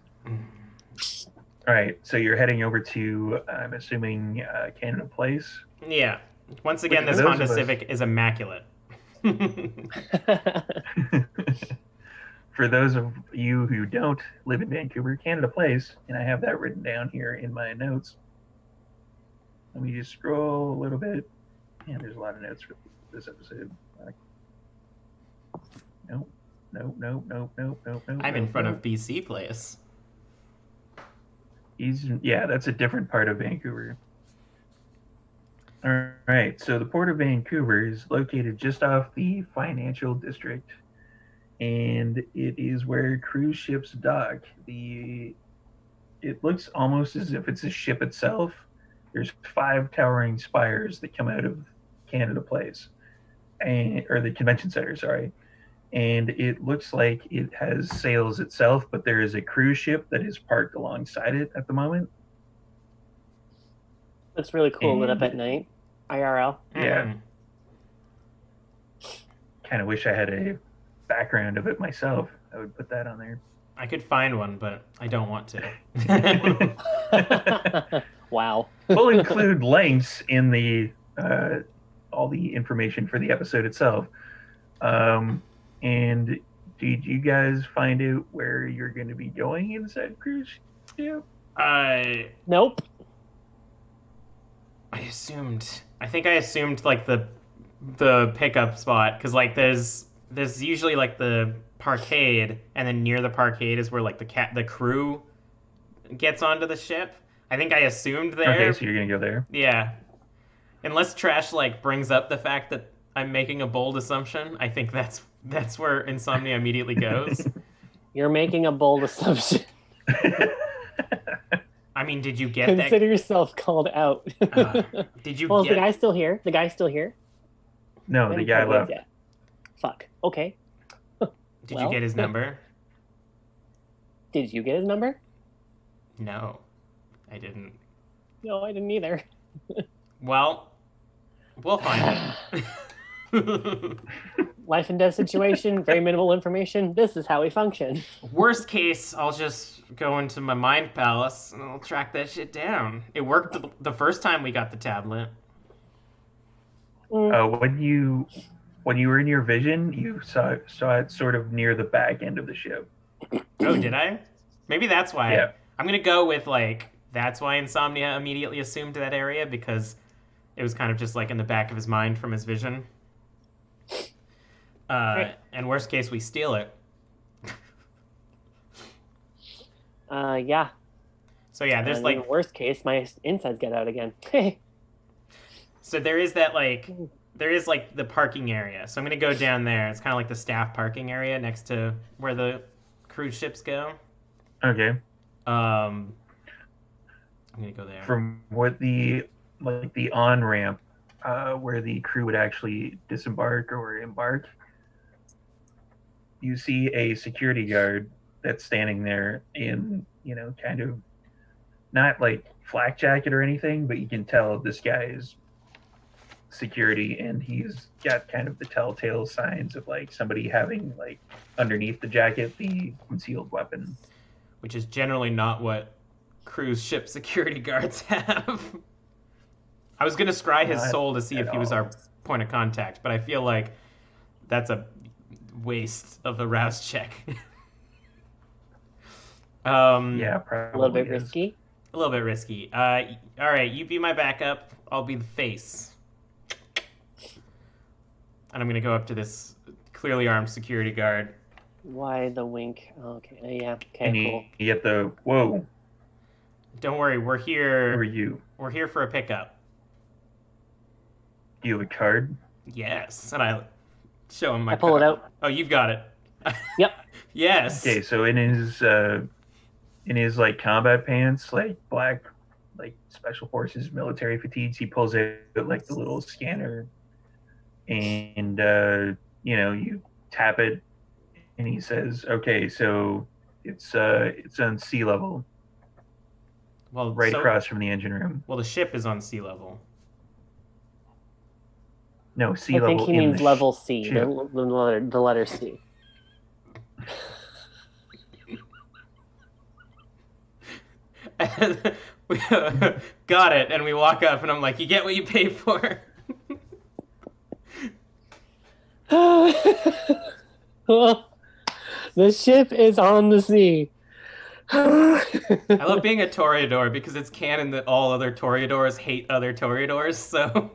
A: All right, so you're heading over to, I'm assuming, Canada Place.
B: Yeah. Once again,
A: Which,
B: this
A: for those
B: Honda
A: of us,
B: Civic is immaculate.
A: for those of you who don't live in Vancouver, Canada Place, and I have that written down here in my notes. Let me just scroll a little bit. Man, there's a lot of notes for this episode. Nope, nope, nope, nope, nope, nope, nope.
B: I'm in
A: nope,
B: front
A: nope.
B: of BC Place.
A: Yeah, that's a different part of Vancouver. All right, so the Port of Vancouver is located just off the financial district, and it is where cruise ships dock. It looks almost as if it's a ship itself. There's 5 towering spires that come out of Canada Place, or the convention center, sorry. And it looks like it has sails itself, but there is a cruise ship that is parked alongside it at the moment.
C: Looks really cool lit up at
A: And
C: night. IRL.
A: yeah,
B: Mhm.
A: kind of wish I had a background of it myself. I would put that on there.
B: I could find one, but I don't want to.
C: Wow.
A: We'll include links in the all the information for the episode itself. And did you guys find out where you're going to be going inside cruise ship?
B: I
C: Nope.
B: I think I assumed like the pickup spot because like there's usually like the parkade, and then near the parkade is where like the crew gets onto the ship. I think I assumed there.
A: Okay, so you're going to go there.
B: Yeah. Unless Trash like brings up the fact that I'm making a bold assumption, I think that's where Insomnia immediately goes.
C: You're making a bold assumption.
B: I mean, did you get
C: Consider yourself called out.
B: did you
C: Well, is
B: get
C: the guy still here? The guy's still here?
A: No,
C: We
A: the
C: haven't
A: guy
C: quite
A: left.
C: yet. Fuck. Okay.
B: did
C: well.
B: you get his number?
C: Did you get his number?
B: No. I didn't.
C: No, I didn't either.
B: Well, we'll find it.
C: Life and death situation, very minimal information. This is how we function.
B: Worst case, I'll just go into my mind palace and I'll track that shit down. It worked the first time we got the tablet.
A: When you were in your vision, you saw it sort of near the back end of the ship.
B: Oh, did I? Maybe that's why.
A: Yeah.
B: I'm gonna go with like that's why Insomnia immediately assumed that area because it was kind of just like in the back of his mind from his vision.
C: Right.
B: And worst case, we steal it.
C: Yeah.
B: So yeah, there's
C: And
B: like
C: in worst case, my insides get out again.
B: so there is like the parking area. So I'm gonna go down there. It's kind of like the staff parking area next to where the cruise ships go.
A: Okay.
B: I'm gonna go there.
A: From what the on ramp where the crew would actually disembark or embark, you see a security guard that's standing there in, kind of not like flak jacket or anything, but you can tell this guy is security, and he's got kind of the telltale signs of like somebody having like underneath the jacket the concealed weapon.
B: Which is generally not what cruise ship security guards have. I was gonna scry his
A: Not
B: soul to see if
A: at
B: he was
A: all.
B: our point of contact, but I feel like that's a waste of the rouse check.
A: Yeah,
C: A
A: probably
C: little bit
A: is.
C: risky.
B: A little bit risky. All right, you be my backup. I'll be the face. And I'm gonna go up to this clearly armed security guard.
C: Why the wink? Okay, yeah. Okay,
A: And
C: cool.
A: you get the, whoa,
B: Don't worry, we're
A: who are
B: here.
A: you?
B: We're here for a pickup.
A: Do you have a card?
B: Yes, and I show him my
C: I pull it
B: card.
C: out.
B: Oh, you've got it.
C: Yep.
B: Yes.
A: Okay, so in his like combat pants, like black, like special forces military fatigues, he pulls out like the little scanner, and you tap it, and he says, "Okay, so it's on sea level,
B: Well,
A: right across from the engine room.
B: the ship is on sea level.
A: No, sea
C: I think
A: level
C: he
A: in
C: means
A: the
C: level C,
A: ship."
C: the letter C.
B: Got it. And we walk up, and I'm like, "You get what you pay for."
C: Well, the ship is on the sea.
B: I love being a toreador because it's canon that all other toreadors hate other toreadors. So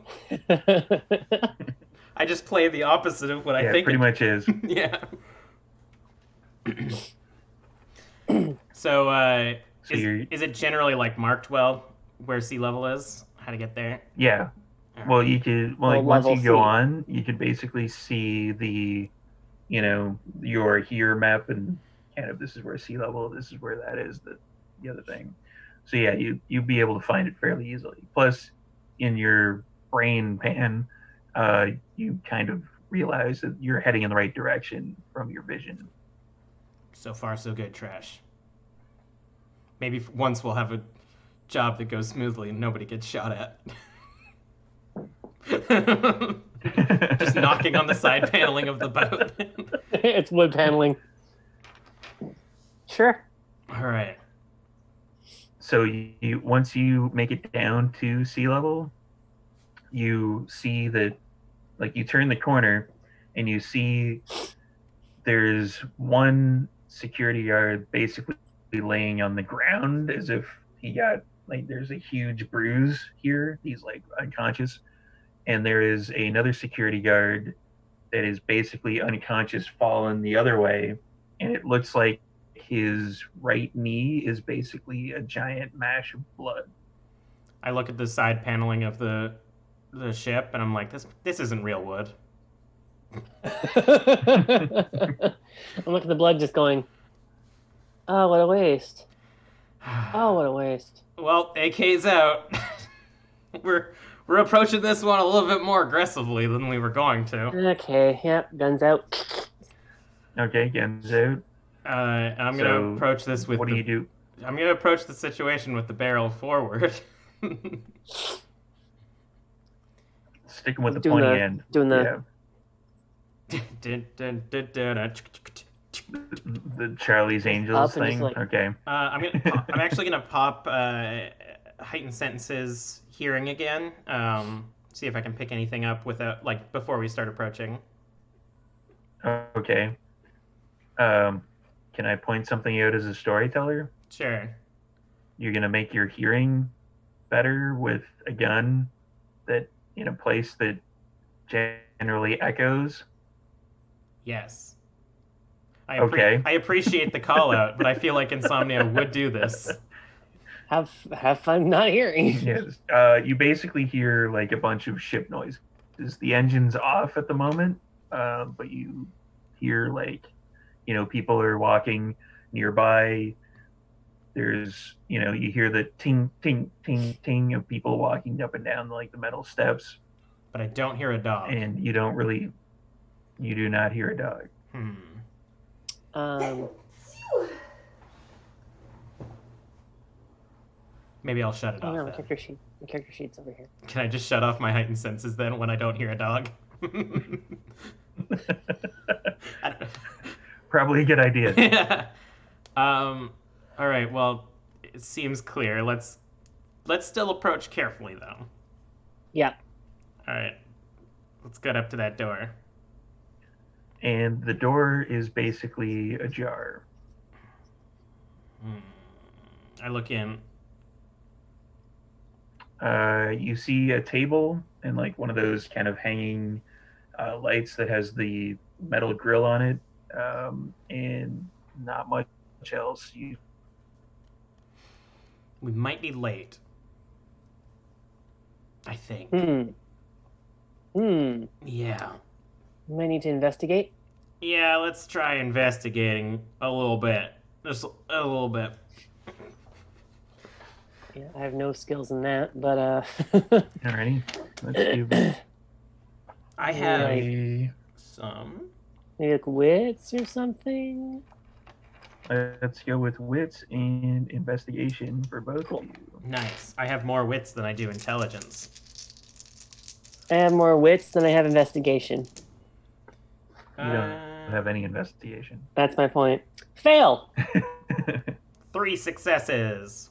B: I just play the opposite of what I
A: Yeah,
B: think.
A: pretty much is.
B: Yeah. So,
A: So you're
B: is it generally like marked well where sea level is? How to get there?
A: yeah.
B: All
A: Well,
B: right.
A: you could
C: Well,
A: like once
C: level
A: you go
C: C.
A: on, you could basically see your here map and kind of this is where sea level, this is where that is the other thing. So yeah, you'd be able to find it fairly easily. Plus, in your brain pan, you kind of realize that you're heading in the right direction from your vision.
B: So far, so good, Trash. Maybe once we'll have a job that goes smoothly and nobody gets shot at. Just knocking on the side paneling of the boat.
C: It's wood paneling. Sure.
B: All right.
A: So you once you make it down to sea level, you see that like you turn the corner and you see there's one security guard basically laying on the ground as if he got like there's a huge bruise here. He's like unconscious. And there is another security guard that is basically unconscious, fallen the other way. And it looks like his right knee is basically a giant mash of blood.
B: I look at the side paneling of the ship and I'm like, this isn't real wood.
C: I'm looking at the blood just going, oh, what a waste. Oh, what a waste.
B: Well, AK's out. we're approaching this one a little bit more aggressively than we were going to.
C: Okay, yep, guns out.
A: Okay, guns out.
B: I'm gonna approach this with.
A: What do you do?
B: I'm gonna approach the situation with the barrel forward.
A: Sticking with the
C: Doing
A: pointy
C: the-
A: end.
C: doing the-
A: The Charlie's Angels
C: up and just
A: thing.
C: like-
A: Okay.
B: I'm actually gonna pop heightened sentences hearing again. See if I can pick anything up without before we start approaching.
A: Okay. Can I point something out as a storyteller?
B: Sure.
A: You're gonna make your hearing better with a gun that in a place that generally echoes.
B: Yes.
A: Okay.
B: I appreciate the call out, but I feel like Insomnia would do this.
C: Have fun not hearing.
A: Yes. You basically hear like a bunch of ship noises. The engine's off at the moment, but you hear like, people are walking nearby. There's, you hear the ting, ting, ting, ting of people walking up and down like the metal steps.
B: But I don't hear a dog.
A: And you do not hear a dog.
B: Maybe I'll shut it off.
C: No,
B: then.
C: my character sheet's over here.
B: Can I just shut off my heightened senses then when I don't hear a dog?
A: Probably a good idea.
B: Yeah. All right. Well, it seems clear. Let's still approach carefully, though.
C: Yeah.
B: All right. Let's get up to that door.
A: And the door is basically ajar.
B: I look in.
A: You see a table and like one of those kind of hanging lights that has the metal grill on it, and not much else.
B: We might be late. I think.
C: Hmm. Hmm.
B: Yeah.
C: We might need to investigate.
B: Yeah, let's try investigating a little bit. Just a little bit.
C: Yeah, I have no skills in that, but
A: Alrighty, let's give
B: I
C: maybe
B: have
C: like
B: some.
C: maybe like wits or something.
A: let's go with wits and investigation for both of
C: Cool.
A: you.
B: Nice. I have more wits than I do intelligence.
C: I have more wits than I have investigation.
A: You don't have any investigation.
C: That's my point. Fail.
B: 3 successes.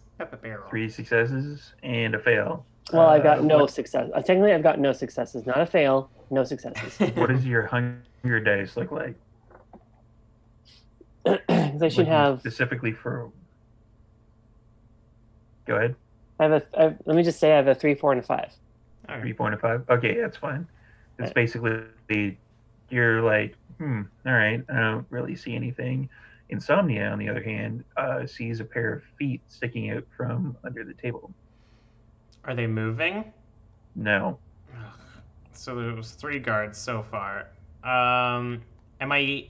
A: 3 successes and a fail.
C: Well, I got no success. Technically, I've got no successes. Not a fail. No successes.
A: What does your hunger dice look like?
C: Because I should
A: Looking
C: have.
A: specifically for. Go ahead.
C: Let me just say I have a 3, 4, and a 5.
A: 3.5. Okay, that's fine. It's
C: Right.
A: basically you're like, all right, I don't really see anything. Insomnia, on the other hand, sees a pair of feet sticking out from under the table.
B: Are they moving?
A: No.
B: So there was 3 guards so far. Am I?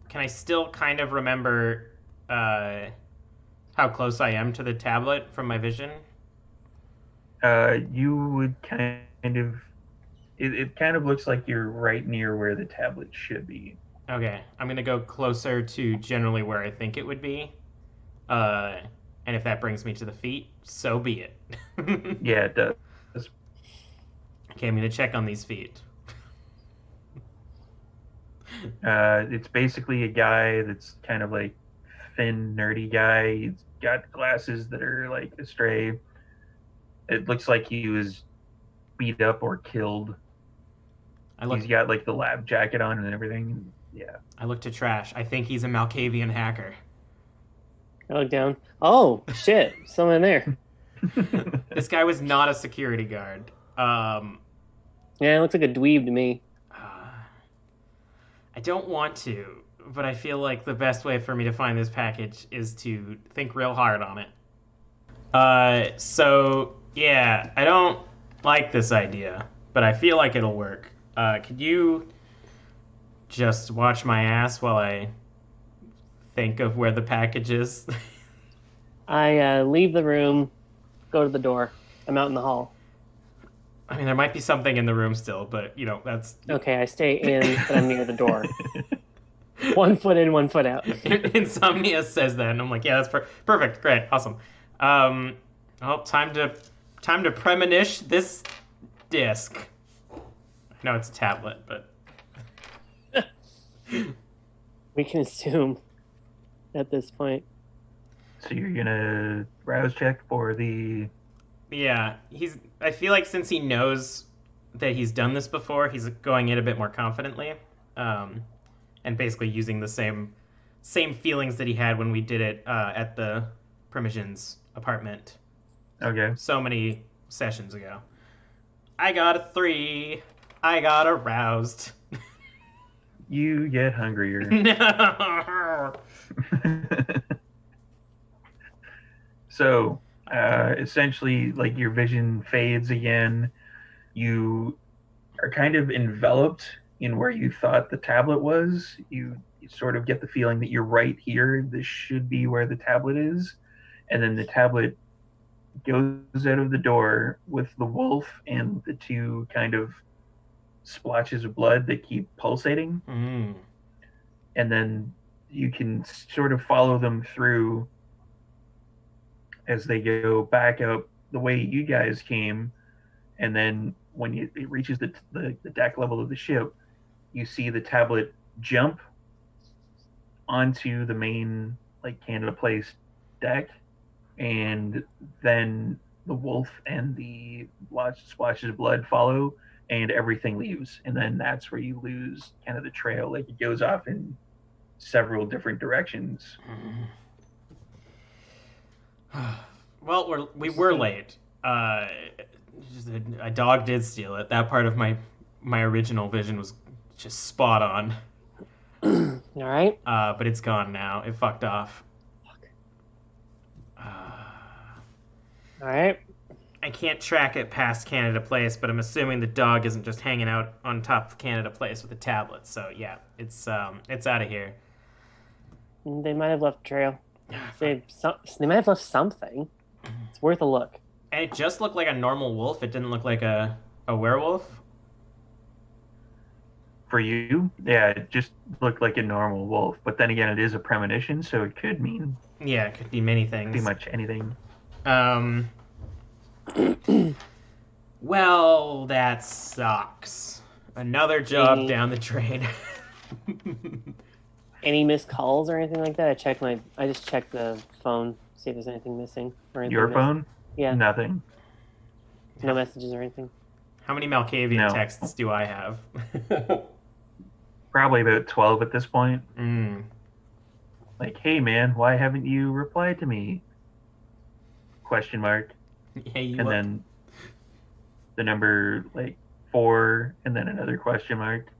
B: Can I still kind of remember how close I am to the tablet from my vision?
A: You would kind of. It kind of looks like you're right near where the tablet should be.
B: Okay, I'm gonna go closer to generally where I think it would be. And if that brings me to the feet, so be it.
A: Yeah, it does.
B: Okay, I'm gonna check on these feet.
A: It's basically a guy that's kind of like thin, nerdy guy. He's got glasses that are like astray. It looks like he was beat up or killed. He's got like the lab jacket on and everything. Yeah.
B: I look to trash. I think he's a Malkavian hacker.
C: I look down. Oh shit! Someone there.
B: This guy was not a security guard.
C: Yeah, it looks like a dweeb to me.
B: I don't want to, but I feel like the best way for me to find this package is to think real hard on it. So yeah, I don't like this idea, but I feel like it'll work. Could you just watch my ass while I think of where the package is?
C: I leave the room, go to the door. I'm out in the hall.
B: I mean, there might be something in the room still, but that's
C: okay. I stay in, but I'm near the door. 1 foot in, 1 foot out.
B: Insomnia says that, and I'm like, yeah, that's perfect, great, awesome. Well, time to premonish this disc. I know it's a tablet, but
C: we can assume at this point.
A: So you're gonna rouse check for the.
B: Yeah, I feel like since he knows that he's done this before, he's going in a bit more confidently, and basically using the same feelings that he had when we did it at the Primogen's apartment.
A: Okay.
B: So many sessions ago. I got a 3. I got aroused.
A: You get hungrier.
B: No.
A: So, essentially, like your vision fades again. You are kind of enveloped in where you thought the tablet was. You sort of get the feeling that you're right here. This should be where the tablet is. And then the tablet goes out of the door with the wolf and the 2 kind of splotches of blood that keep pulsating.
B: Mm.
A: And then you can sort of follow them through as they go back up the way you guys came. And then when it reaches the deck level of the ship, you see the tablet jump onto the main like Canada Place deck, and then the wolf and the splashes of blood follow, and everything leaves. And then that's where you lose kind of the trail. Like it goes off in several different directions.
B: Well, we were late. A dog did steal it. That part of my my original vision was just spot on.
C: All right.
B: But it's gone now. It fucked off.
C: All right.
B: I can't track it past Canada Place, but I'm assuming the dog isn't just hanging out on top of Canada Place with a tablet. So yeah, it's out of here.
C: They might have left a trail. They might have left something. It's worth a look.
B: And it just looked like a normal wolf. It didn't look like a werewolf.
A: For you, yeah, it just looked like a normal wolf. But then again, it is a premonition, so it could mean
B: Yeah, it could be many things.
A: pretty much anything.
B: Well, that sucks. Another job down the drain.
C: Any missed calls or anything like that? I just checked the phone, see if there's anything missing or anything.
A: Your phone?
C: Yeah.
A: Nothing.
C: No messages or anything.
B: How many Malkavian
A: No.
B: texts do I have?
A: Probably about 12 at this point.
B: Like,
A: hey man, why haven't you replied to me? Question mark.
B: Hey,
A: and then the number 4 and then another question mark.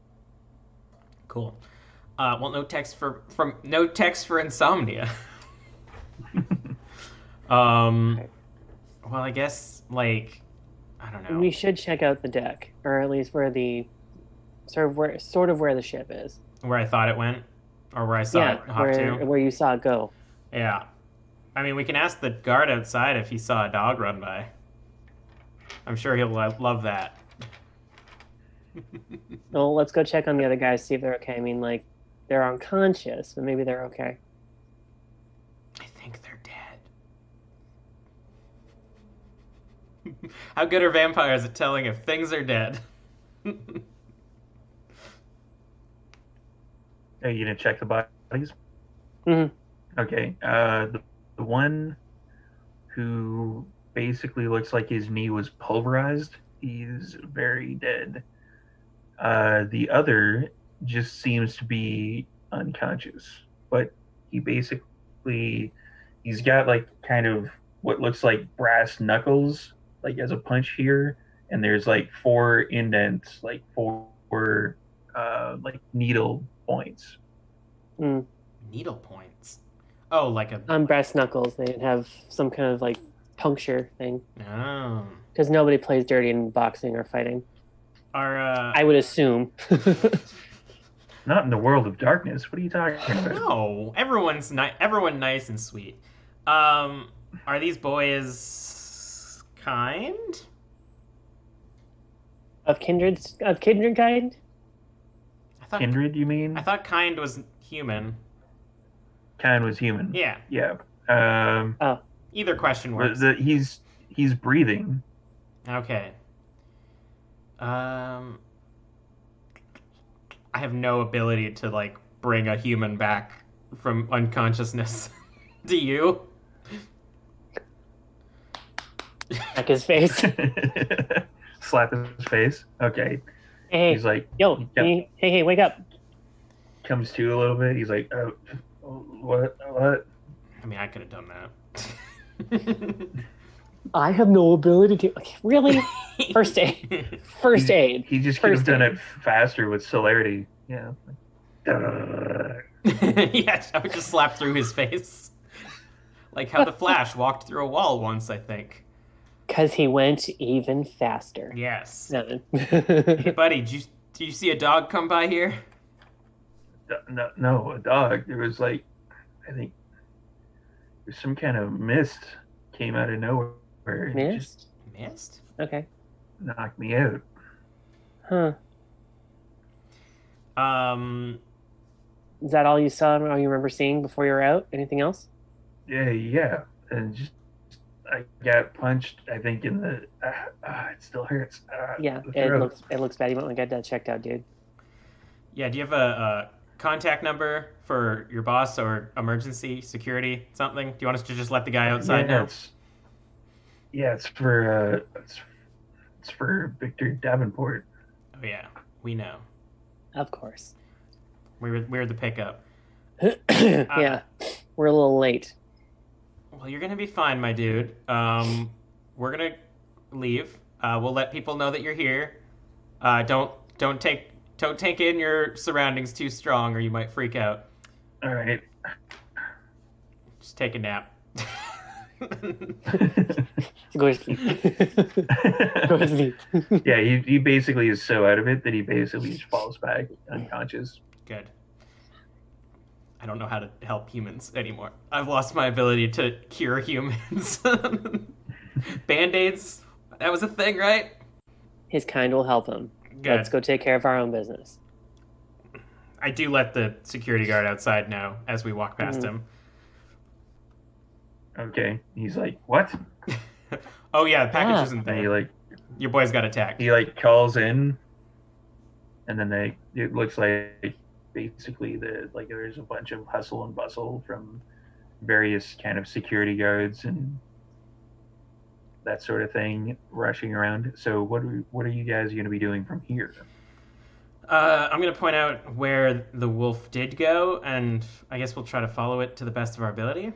B: Cool. Well, no text for insomnia. Well, I guess I don't know.
C: We should check out the deck, or at least where the sort of where the ship is.
B: Where I thought it went, or where I saw it hop to.
C: Where you saw it go.
B: Yeah. I mean, we can ask the guard outside if he saw a dog run by. I'm sure he'll love that.
C: Well, let's go check on the other guys, see if they're okay. I mean, they're unconscious, but maybe they're okay.
B: I think they're dead. How good are vampires at telling if things are dead?
A: Are you gonna check the bodies?
C: Mm-hmm.
A: Okay. The one who basically looks like his knee was pulverized, he's very dead. The other just seems to be unconscious, but he's got kind of what looks like brass knuckles, as a punch here, and there's 4 indents, 4 needle points.
B: Needle points. Oh,
C: on brass knuckles, they have some kind of puncture thing.
B: Oh.
C: Because nobody plays dirty in boxing or fighting. I would assume.
A: Not in the world of darkness. What are you talking about?
B: No, everyone nice and sweet. Are these boys kind?
C: Of kindred kind?
A: Kindred, you mean?
B: I thought kind was human.
A: Kind was human.
B: Yeah.
A: Yeah.
B: Either question works.
A: He's breathing.
B: Okay. I have no ability to bring a human back from unconsciousness. Do you?
C: Like his face.
A: Slap his face. Okay.
C: Hey,
A: he's like,
C: yo, hey, wake up.
A: Comes to a little bit. He's like, what?
B: I mean, I could have done that.
C: I have no ability to. Really? First aid. First aid.
A: He just could have done it faster with celerity. Yeah.
B: Yeah, I would just slap through his face. Like how the Flash walked through a wall once, I think.
C: Because he went even faster.
B: Yes.
C: No.
B: Hey, buddy, did you see a dog come by here?
A: No, a dog. There was I think there's some kind of mist came out of nowhere.
C: Mist?
B: Mist?
C: Okay.
A: Knocked me out.
C: Huh. Is that all you saw or all you remember seeing before you were out? Anything else?
A: Yeah. And just I got punched, I think, in the it still hurts.
C: Yeah, it looks bad. You might want to get that checked out, dude.
B: Yeah, do you have a contact number for your boss or emergency security something? Do you want us to just let the guy outside now?
A: It's for Victor Davenport.
B: Oh yeah, we know.
C: Of course.
B: We're the pickup.
C: Yeah, we're a little late.
B: Well, you're gonna be fine, my dude. We're gonna leave. We'll let people know that you're here. Don't Don't take in your surroundings too strong, or you might freak out.
A: All right.
B: Just take a nap.
C: Go to sleep. Go to sleep.
A: Yeah, he basically is so out of it that he basically just falls back unconscious.
B: Good. I don't know how to help humans anymore. I've lost my ability to cure humans. Band-Aids, that was a thing, right?
C: His kind will help him.
B: Good.
C: Let's go take care of our own business.
B: I do let the security guard outside know as we walk past him.
A: Okay. He's like, what?
B: Oh yeah, the package isn't
A: And he
B: there. Your boys got attacked.
A: he calls in, and then it looks like basically there's a bunch of hustle and bustle from various kind of security guards and that sort of thing rushing around. So what are you guys going to be doing from here?
B: I'm going to point out where the wolf did go, and I guess we'll try to follow it to the best of our ability.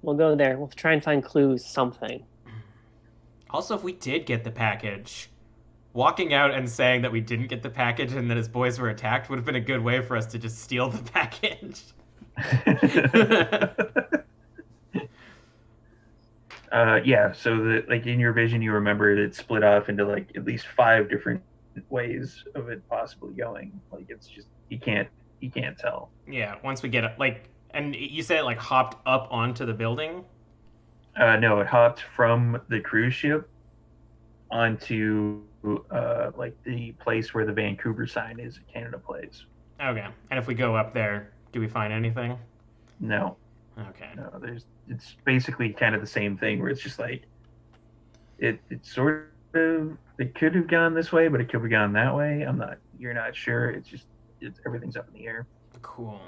C: We'll go there. We'll try and find clues, something.
B: Also, if we did get the package, walking out and saying that we didn't get the package and that his boys were attacked would have been a good way for us to just steal the package.
A: Yeah, so that in your vision you remember it split off into at least 5 different ways of it possibly going. It's just he can't tell.
B: Yeah, once we get and you said it hopped up onto the building?
A: No, it hopped from the cruise ship onto the place where the Vancouver sign is at Canada Place.
B: Okay. And if we go up there, do we find anything?
A: No.
B: Okay.
A: No, it's basically kind of the same thing where it's just it sort of it could have gone this way, but it could have gone that way. You're not sure. It's everything's up in the air.
B: Cool.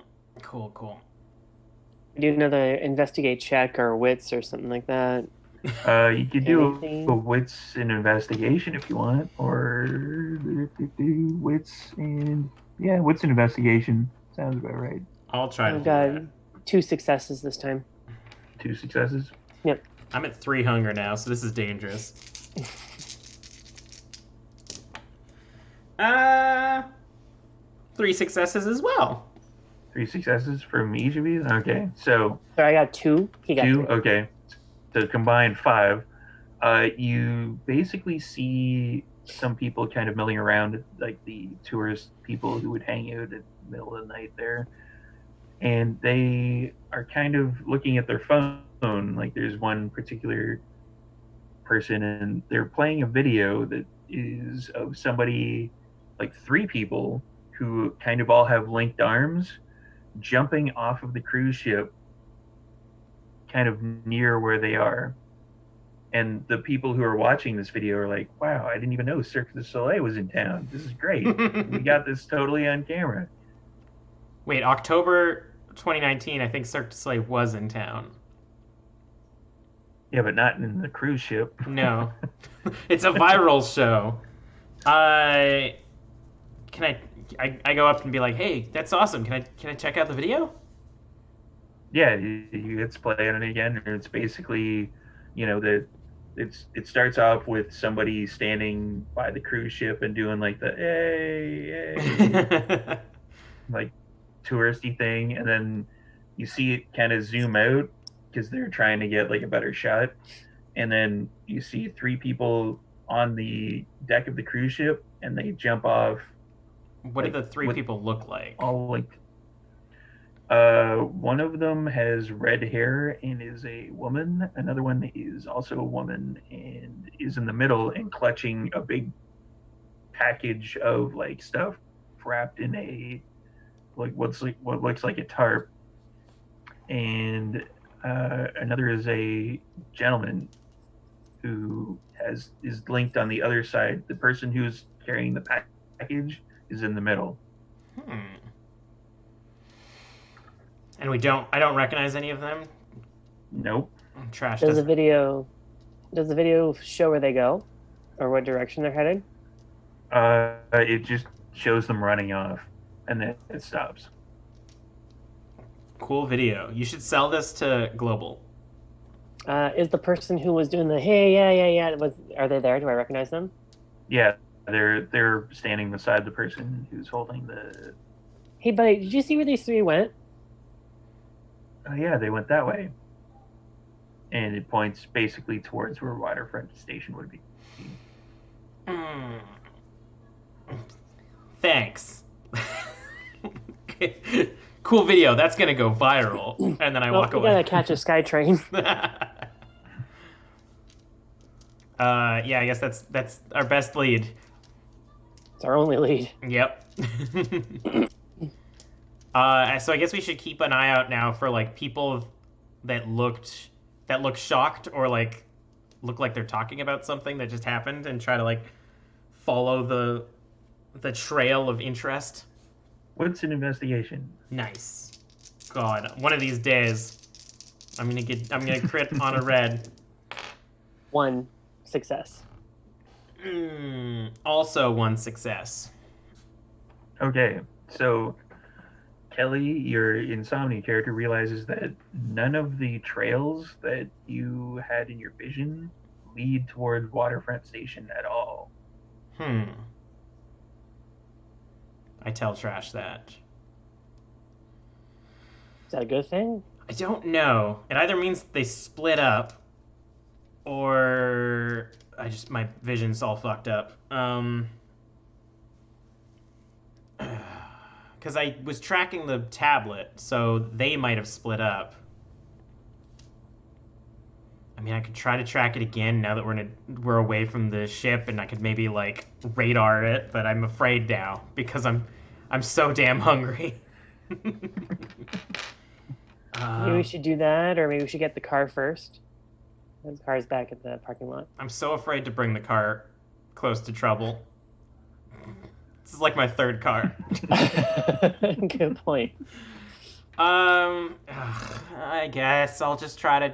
C: Do another investigate check or wits or something like that.
A: You could do a wits and investigation if you want, or wits and investigation sounds about right.
B: I'll try to
C: I've
B: do
C: got
B: that.
C: 2 successes this time.
A: 2 successes.
C: Yep.
B: I'm at 3 hunger now, so this is dangerous. 3 successes as well.
A: 3 successes from each of you. Okay, so
C: I got 2. He got
A: 2.
C: 3.
A: Okay, so combined 5. You basically see some people kind of milling around, like the tourist people who would hang out at the middle of the night there, and they are kind of looking at their phone. There's one particular person, and they're playing a video that is of somebody, 3 people who kind of all have linked arms, jumping off of the cruise ship kind of near where they are. And the people who are watching this video are like, wow, I didn't even know Cirque du Soleil was in town. This is great. We got this totally on camera.
B: Wait, October 2019, I think Cirque du Soleil was in town.
A: Yeah, but not in the cruise ship.
B: No. It's a viral show. Can I go up and be like, hey, that's awesome. Can I check out the video?
A: Yeah, it's playing it again. It's basically, it starts off with somebody standing by the cruise ship and doing the hey, touristy thing, and then you see it kind of zoom out because they're trying to get a better shot, and then you see 3 people on the deck of the cruise ship, and they jump off.
B: What do the 3 people look like?
A: All one of them has red hair and is a woman. Another one is also a woman and is in the middle and clutching a big package of stuff wrapped in a what looks like a tarp. And another is a gentleman who is linked on the other side. The person who's carrying the package is in the middle.
B: And I don't recognize any of them?
A: Nope.
B: Trash.
C: Does the video show where they go? Or what direction they're headed?
A: It just shows them running off, and then it stops.
B: Cool video. You should sell this to Global.
C: Is the person who was doing the hey, yeah, are they there? Do I recognize them?
A: Yeah, they're standing beside the person who's holding the.
C: Hey, buddy, did you see where these three went?
A: Oh yeah, they went that way, and it points basically towards where Waterfront Station would be.
B: Mm. Thanks. Cool video. That's gonna go viral. And then I walk
C: We
B: away.
C: gotta catch a SkyTrain.
B: Yeah, I guess that's our best lead.
C: It's our only lead.
B: Yep. So I guess we should keep an eye out now for like people that look shocked or like look like they're talking about something that just happened, and try to like follow the trail of interest.
A: What's an investigation?
B: Nice. God, one of these days, I'm gonna crit on a red.
C: 1 success.
B: Also 1 success.
A: Okay, so Kelly, your insomnia character, realizes that none of the trails that you had in your vision lead towards Waterfront Station at all.
B: I tell Trash that.
C: Is that a good thing?
B: I don't know. It either means they split up, or my vision's all fucked up. Because I was tracking the tablet, so they might have split up. I mean, I could try to track it again now that we're away from the ship, and I could maybe like radar it, but I'm afraid now because I'm so damn hungry.
C: Maybe we should do that, or maybe we should get the car first. The car's back at the parking lot.
B: I'm so afraid to bring the car close to trouble. This is like my 3rd car.
C: Good point.
B: I guess I'll just try to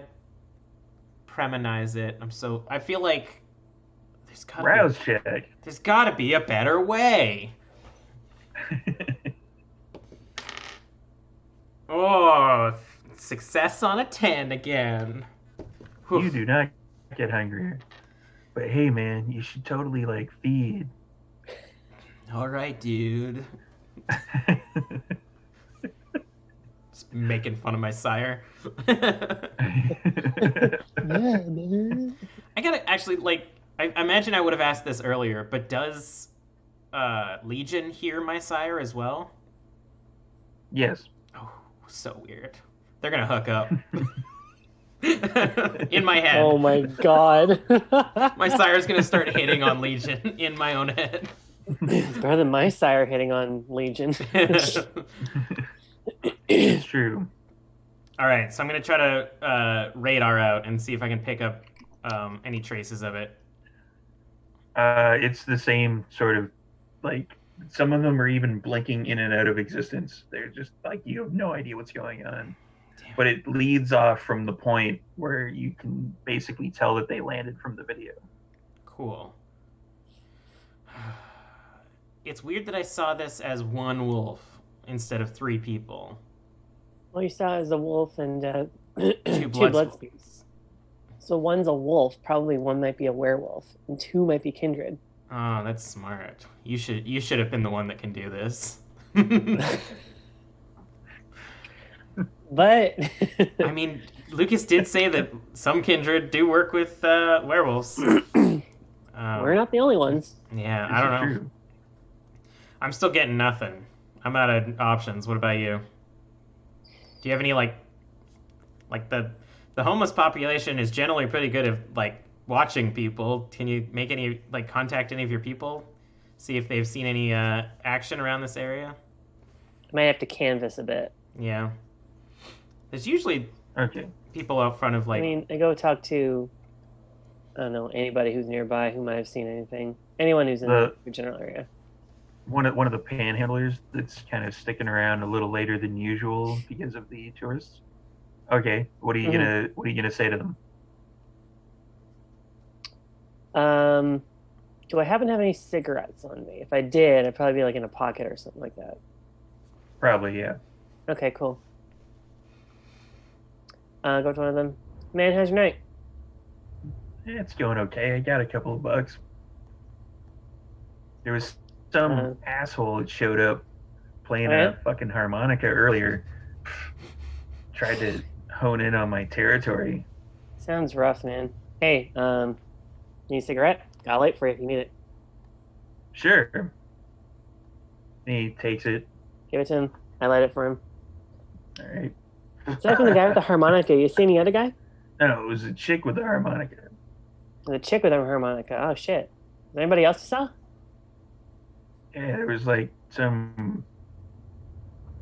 B: premonize it. I feel like
A: Rouse check.
B: There's gotta be a better way. Oh, success on a 10 again.
A: You do not get hungrier. But hey, man, you should totally like feed.
B: All right, dude. Just making fun of my sire.
C: Yeah, man.
B: I gotta actually like. I imagine I would have asked this earlier, but does Legion hear my sire as well?
A: Yes.
B: Oh, so weird. They're gonna hook up. In my head.
C: Oh my god.
B: My sire's gonna start hitting on Legion in my own head.
C: It's better than my sire hitting on Legion.
A: It's true.
B: All right, so I'm gonna try to radar out and see if I can pick up any traces of it.
A: It's the same sort of like some of them are even blinking in and out of existence. They're just like you have no idea what's going on.
B: Damn.
A: But it leads off from the point where you can basically tell that they landed from the video.
B: Cool. It's weird that I saw this as 1 wolf instead of 3 people.
C: All you saw is a wolf and
B: 2
C: blood speaks. So 1's a wolf, probably 1 might be a werewolf, and 2 might be kindred.
B: Oh, that's smart. You should have been the one that can do this.
C: But
B: I mean, Lucas did say that some kindred do work with werewolves.
C: We're not the only ones.
B: Yeah, I don't know. True. I'm still getting nothing. I'm out of options. What about you? Do you have any like the homeless population is generally pretty good at like watching people. Can you make any like contact any of your people? See if they've seen any action around this area?
C: I might have to canvass a bit.
B: Yeah. There's usually people out front of like.
C: I mean, I go talk to, I don't know, anybody who's nearby who might have seen anything. Anyone who's in the general area.
A: One of the panhandlers that's kind of sticking around a little later than usual because of the tourists. Okay, what are you gonna say to them?
C: Do I happen to have any cigarettes on me? If I did, I'd probably be like in a pocket or something like that.
A: Probably, yeah.
C: Okay, cool. Go to one of them. Man, how's your night?
A: It's going okay. I got a couple of bucks. There was
C: Uh,
A: some asshole that showed up playing
C: oh yeah,
A: a fucking harmonica earlier. Tried to hone in on my territory.
C: sounds rough, man. Hey, need a cigarette? Got a light for you if you need it.
A: Sure. He takes it.
C: Give it to him. I light it for him.
A: All right.
C: Aside from the guy with the harmonica, you see any other guy?
A: No, it was a chick with the harmonica.
C: The chick with the harmonica. Oh shit. Is there anybody else you saw?
A: Yeah, there was like some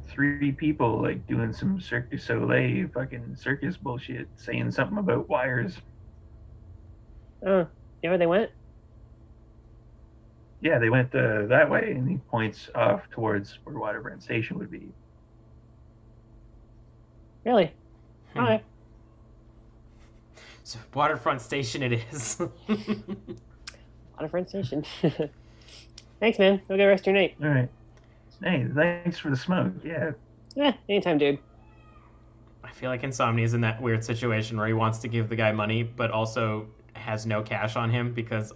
A: 3 people like doing some Cirque du Soleil fucking circus bullshit, saying something about wires.
C: Oh, you know where they went?
A: Yeah, they went that way, and he points off towards where Waterfront Station would be.
C: Really?
B: Hmm.
C: All right.
B: So waterfront station it is.
C: Waterfront Station. Thanks, man. Go get rest of your night.
A: All right. Hey, thanks for the smoke. Yeah.
C: Yeah, anytime, dude.
B: I feel like Insomnia is in that weird situation where he wants to give the guy money, but also has no cash on him because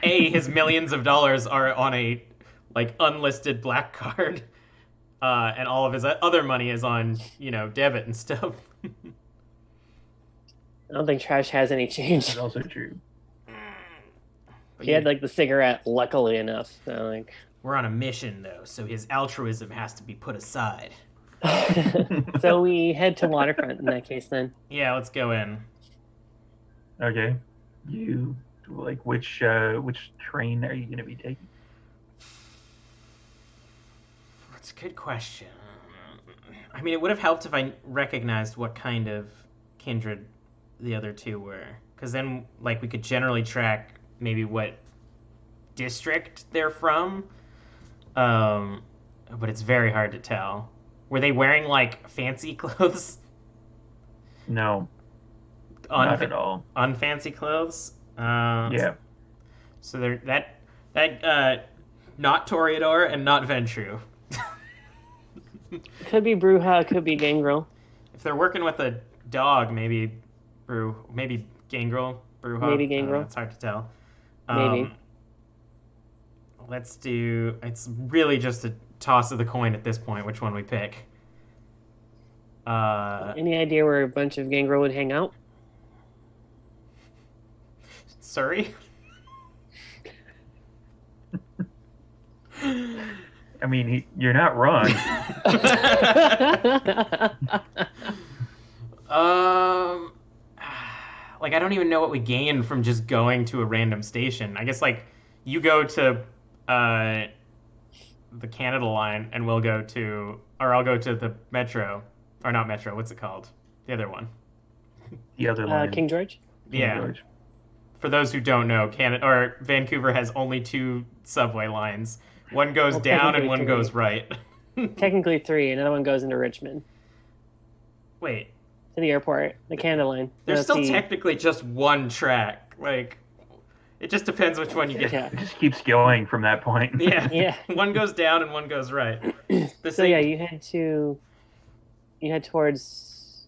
B: his millions of dollars are on a like unlisted black card, and all of his other money is on debit and stuff.
C: I don't think Trash has any change.
A: That's also true.
B: But
C: He had like the cigarette, luckily enough. So like,
B: we're on a mission though, so his altruism has to be put aside.
C: so we head to Waterfront in that case then.
B: Yeah, let's go in.
A: Okay. You like which train are you going to be taking?
B: That's a good question. I mean, it would have helped if I recognized what kind of kindred the other two were, because then like we could generally track maybe what district they're from. But it's very hard to tell. Were they wearing like fancy clothes?
A: No, not at all.
B: Unfancy clothes?
A: Yeah.
B: So they're that not Toreador and not Ventru.
C: Could be Bruja, could be Gangrel.
B: If they're working with a dog, maybe Gangrel, Bruja.
C: Maybe Gangrel.
B: It's hard to tell.
C: Maybe.
B: Let's do. It's really just a toss of the coin at this point. Which one we pick?
C: Any idea where a bunch of Gangrel would hang out?
B: Surrey.
A: I mean, you're not wrong.
B: Like I don't even know what we gain from just going to a random station. I guess like you go to the Canada line and I'll go to the Metro, or not Metro. What's it called? The other one.
A: The other line.
C: King George.
B: Yeah.
A: George.
B: For those who don't know, Vancouver has only 2 subway lines. One goes down and one
C: 3.
B: goes right.
C: Technically 3. Another one goes into Richmond
B: Wait,
C: to the airport. The Canada line.
B: there's still technically just one track. Like, it just depends which one you get.
C: Yeah.
A: It just keeps going from that point.
B: Yeah.
C: Yeah.
B: One goes down and one goes right.
C: Yeah, you head towards.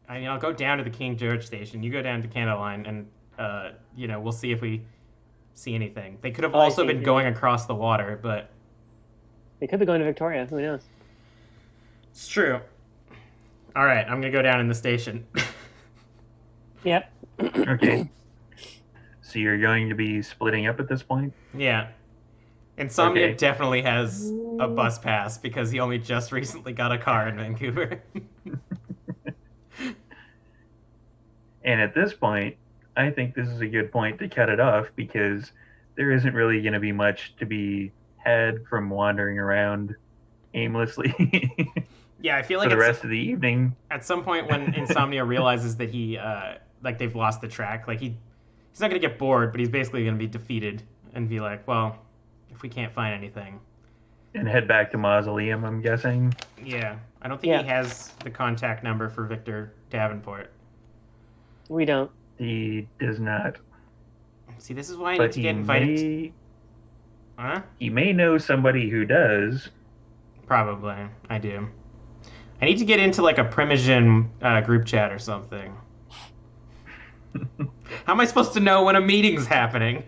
B: I mean, I'll go down to the King George station. You go down to Canada Line, and we'll see if we see anything. They could have also been going across the water, but
C: They could be going to Victoria. Who knows?
B: it's true. All right, I'm gonna go down in the station.
C: Yep.
A: Okay. So you're going to be splitting up at this point?
B: Yeah. Insomnia
A: Okay.
B: definitely has a bus pass because he only just recently got a car in Vancouver.
A: And at this point, I think this is a good point to cut it off because there isn't really going to be much to be had from wandering around aimlessly
B: Yeah, I feel
A: for
B: like
A: the rest of the evening.
B: at some point when Insomnia realizes that he like they've lost the track, like he's not gonna get bored, but he's basically gonna be defeated and be like, well, if we can't find anything.
A: And head back to Mausoleum, I'm guessing.
B: Yeah. I don't think he has the contact number for Victor Davenport.
C: We don't.
A: He does not.
B: See, this is why I
A: But
B: need to get invited. Huh?
A: He may know somebody who does.
B: Probably. I do. I need to get into like a Primogen group chat or something. How am I supposed to know when a meeting's happening?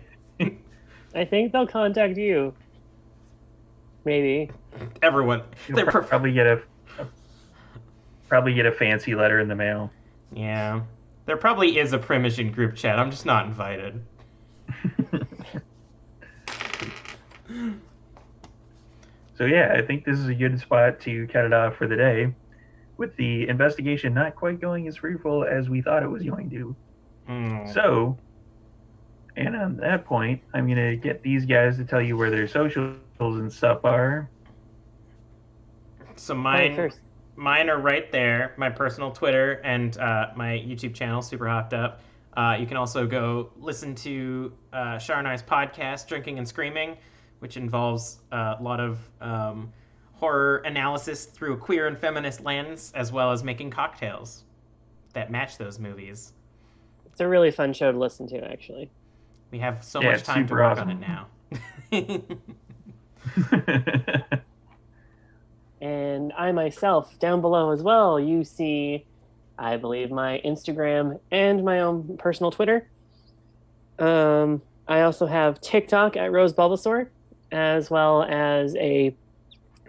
C: I I think they'll contact you. Maybe.
B: Everyone,
A: You'll probably get a fancy letter in the mail.
B: yeah. There probably is a Primogen group chat. I'm just not invited.
A: So yeah, I think this is a good spot to cut it off for the day, with the investigation not quite going as fruitful as we thought it was going to. So, and on that point, I'm going to get these guys to tell you where their socials and stuff are.
B: So mine are right there. My personal Twitter and my YouTube channel, Super Hopped Up. You can also go listen to Shar and I's podcast, Drinking and Screaming, which involves a lot of horror analysis through a queer and feminist lens, as well as making cocktails that match those movies.
C: It's a really fun show to listen to, actually.
B: We have so much time to work on it now.
C: And I myself, down below as well, you see, I believe, my Instagram and my own personal Twitter. I also have TikTok at Rose Bulbasaur, as well as a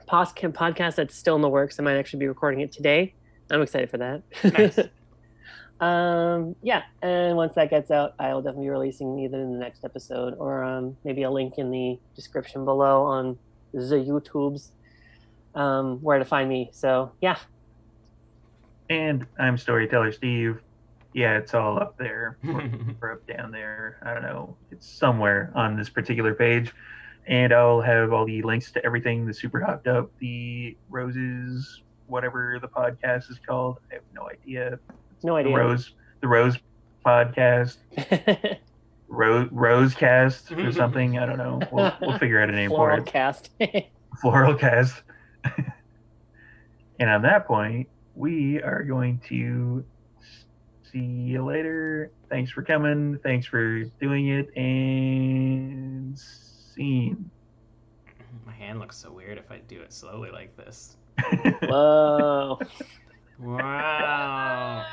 C: podcast that's still in the works. I might actually be recording it today. I'm excited for that.
B: Nice.
C: Yeah, and once that gets out, I will definitely be releasing either in the next episode or maybe a link in the description below on the YouTubes where to find me. So yeah.
A: And I'm Storyteller Steve. Yeah, it's all up there or up down there. I don't know. It's somewhere on this particular page. And I'll have all the links to everything, the Super Hopped Up, the Roses, whatever the podcast is called. I have no idea.
C: No idea.
A: The Rose podcast. Rosecast or something. I don't know. We'll figure out a name for it. Floral cast. And on that point, we are going to see you later. Thanks for coming. Thanks for doing it. And scene.
B: My hand looks so weird if I do it slowly like this.
C: Whoa.
B: Wow.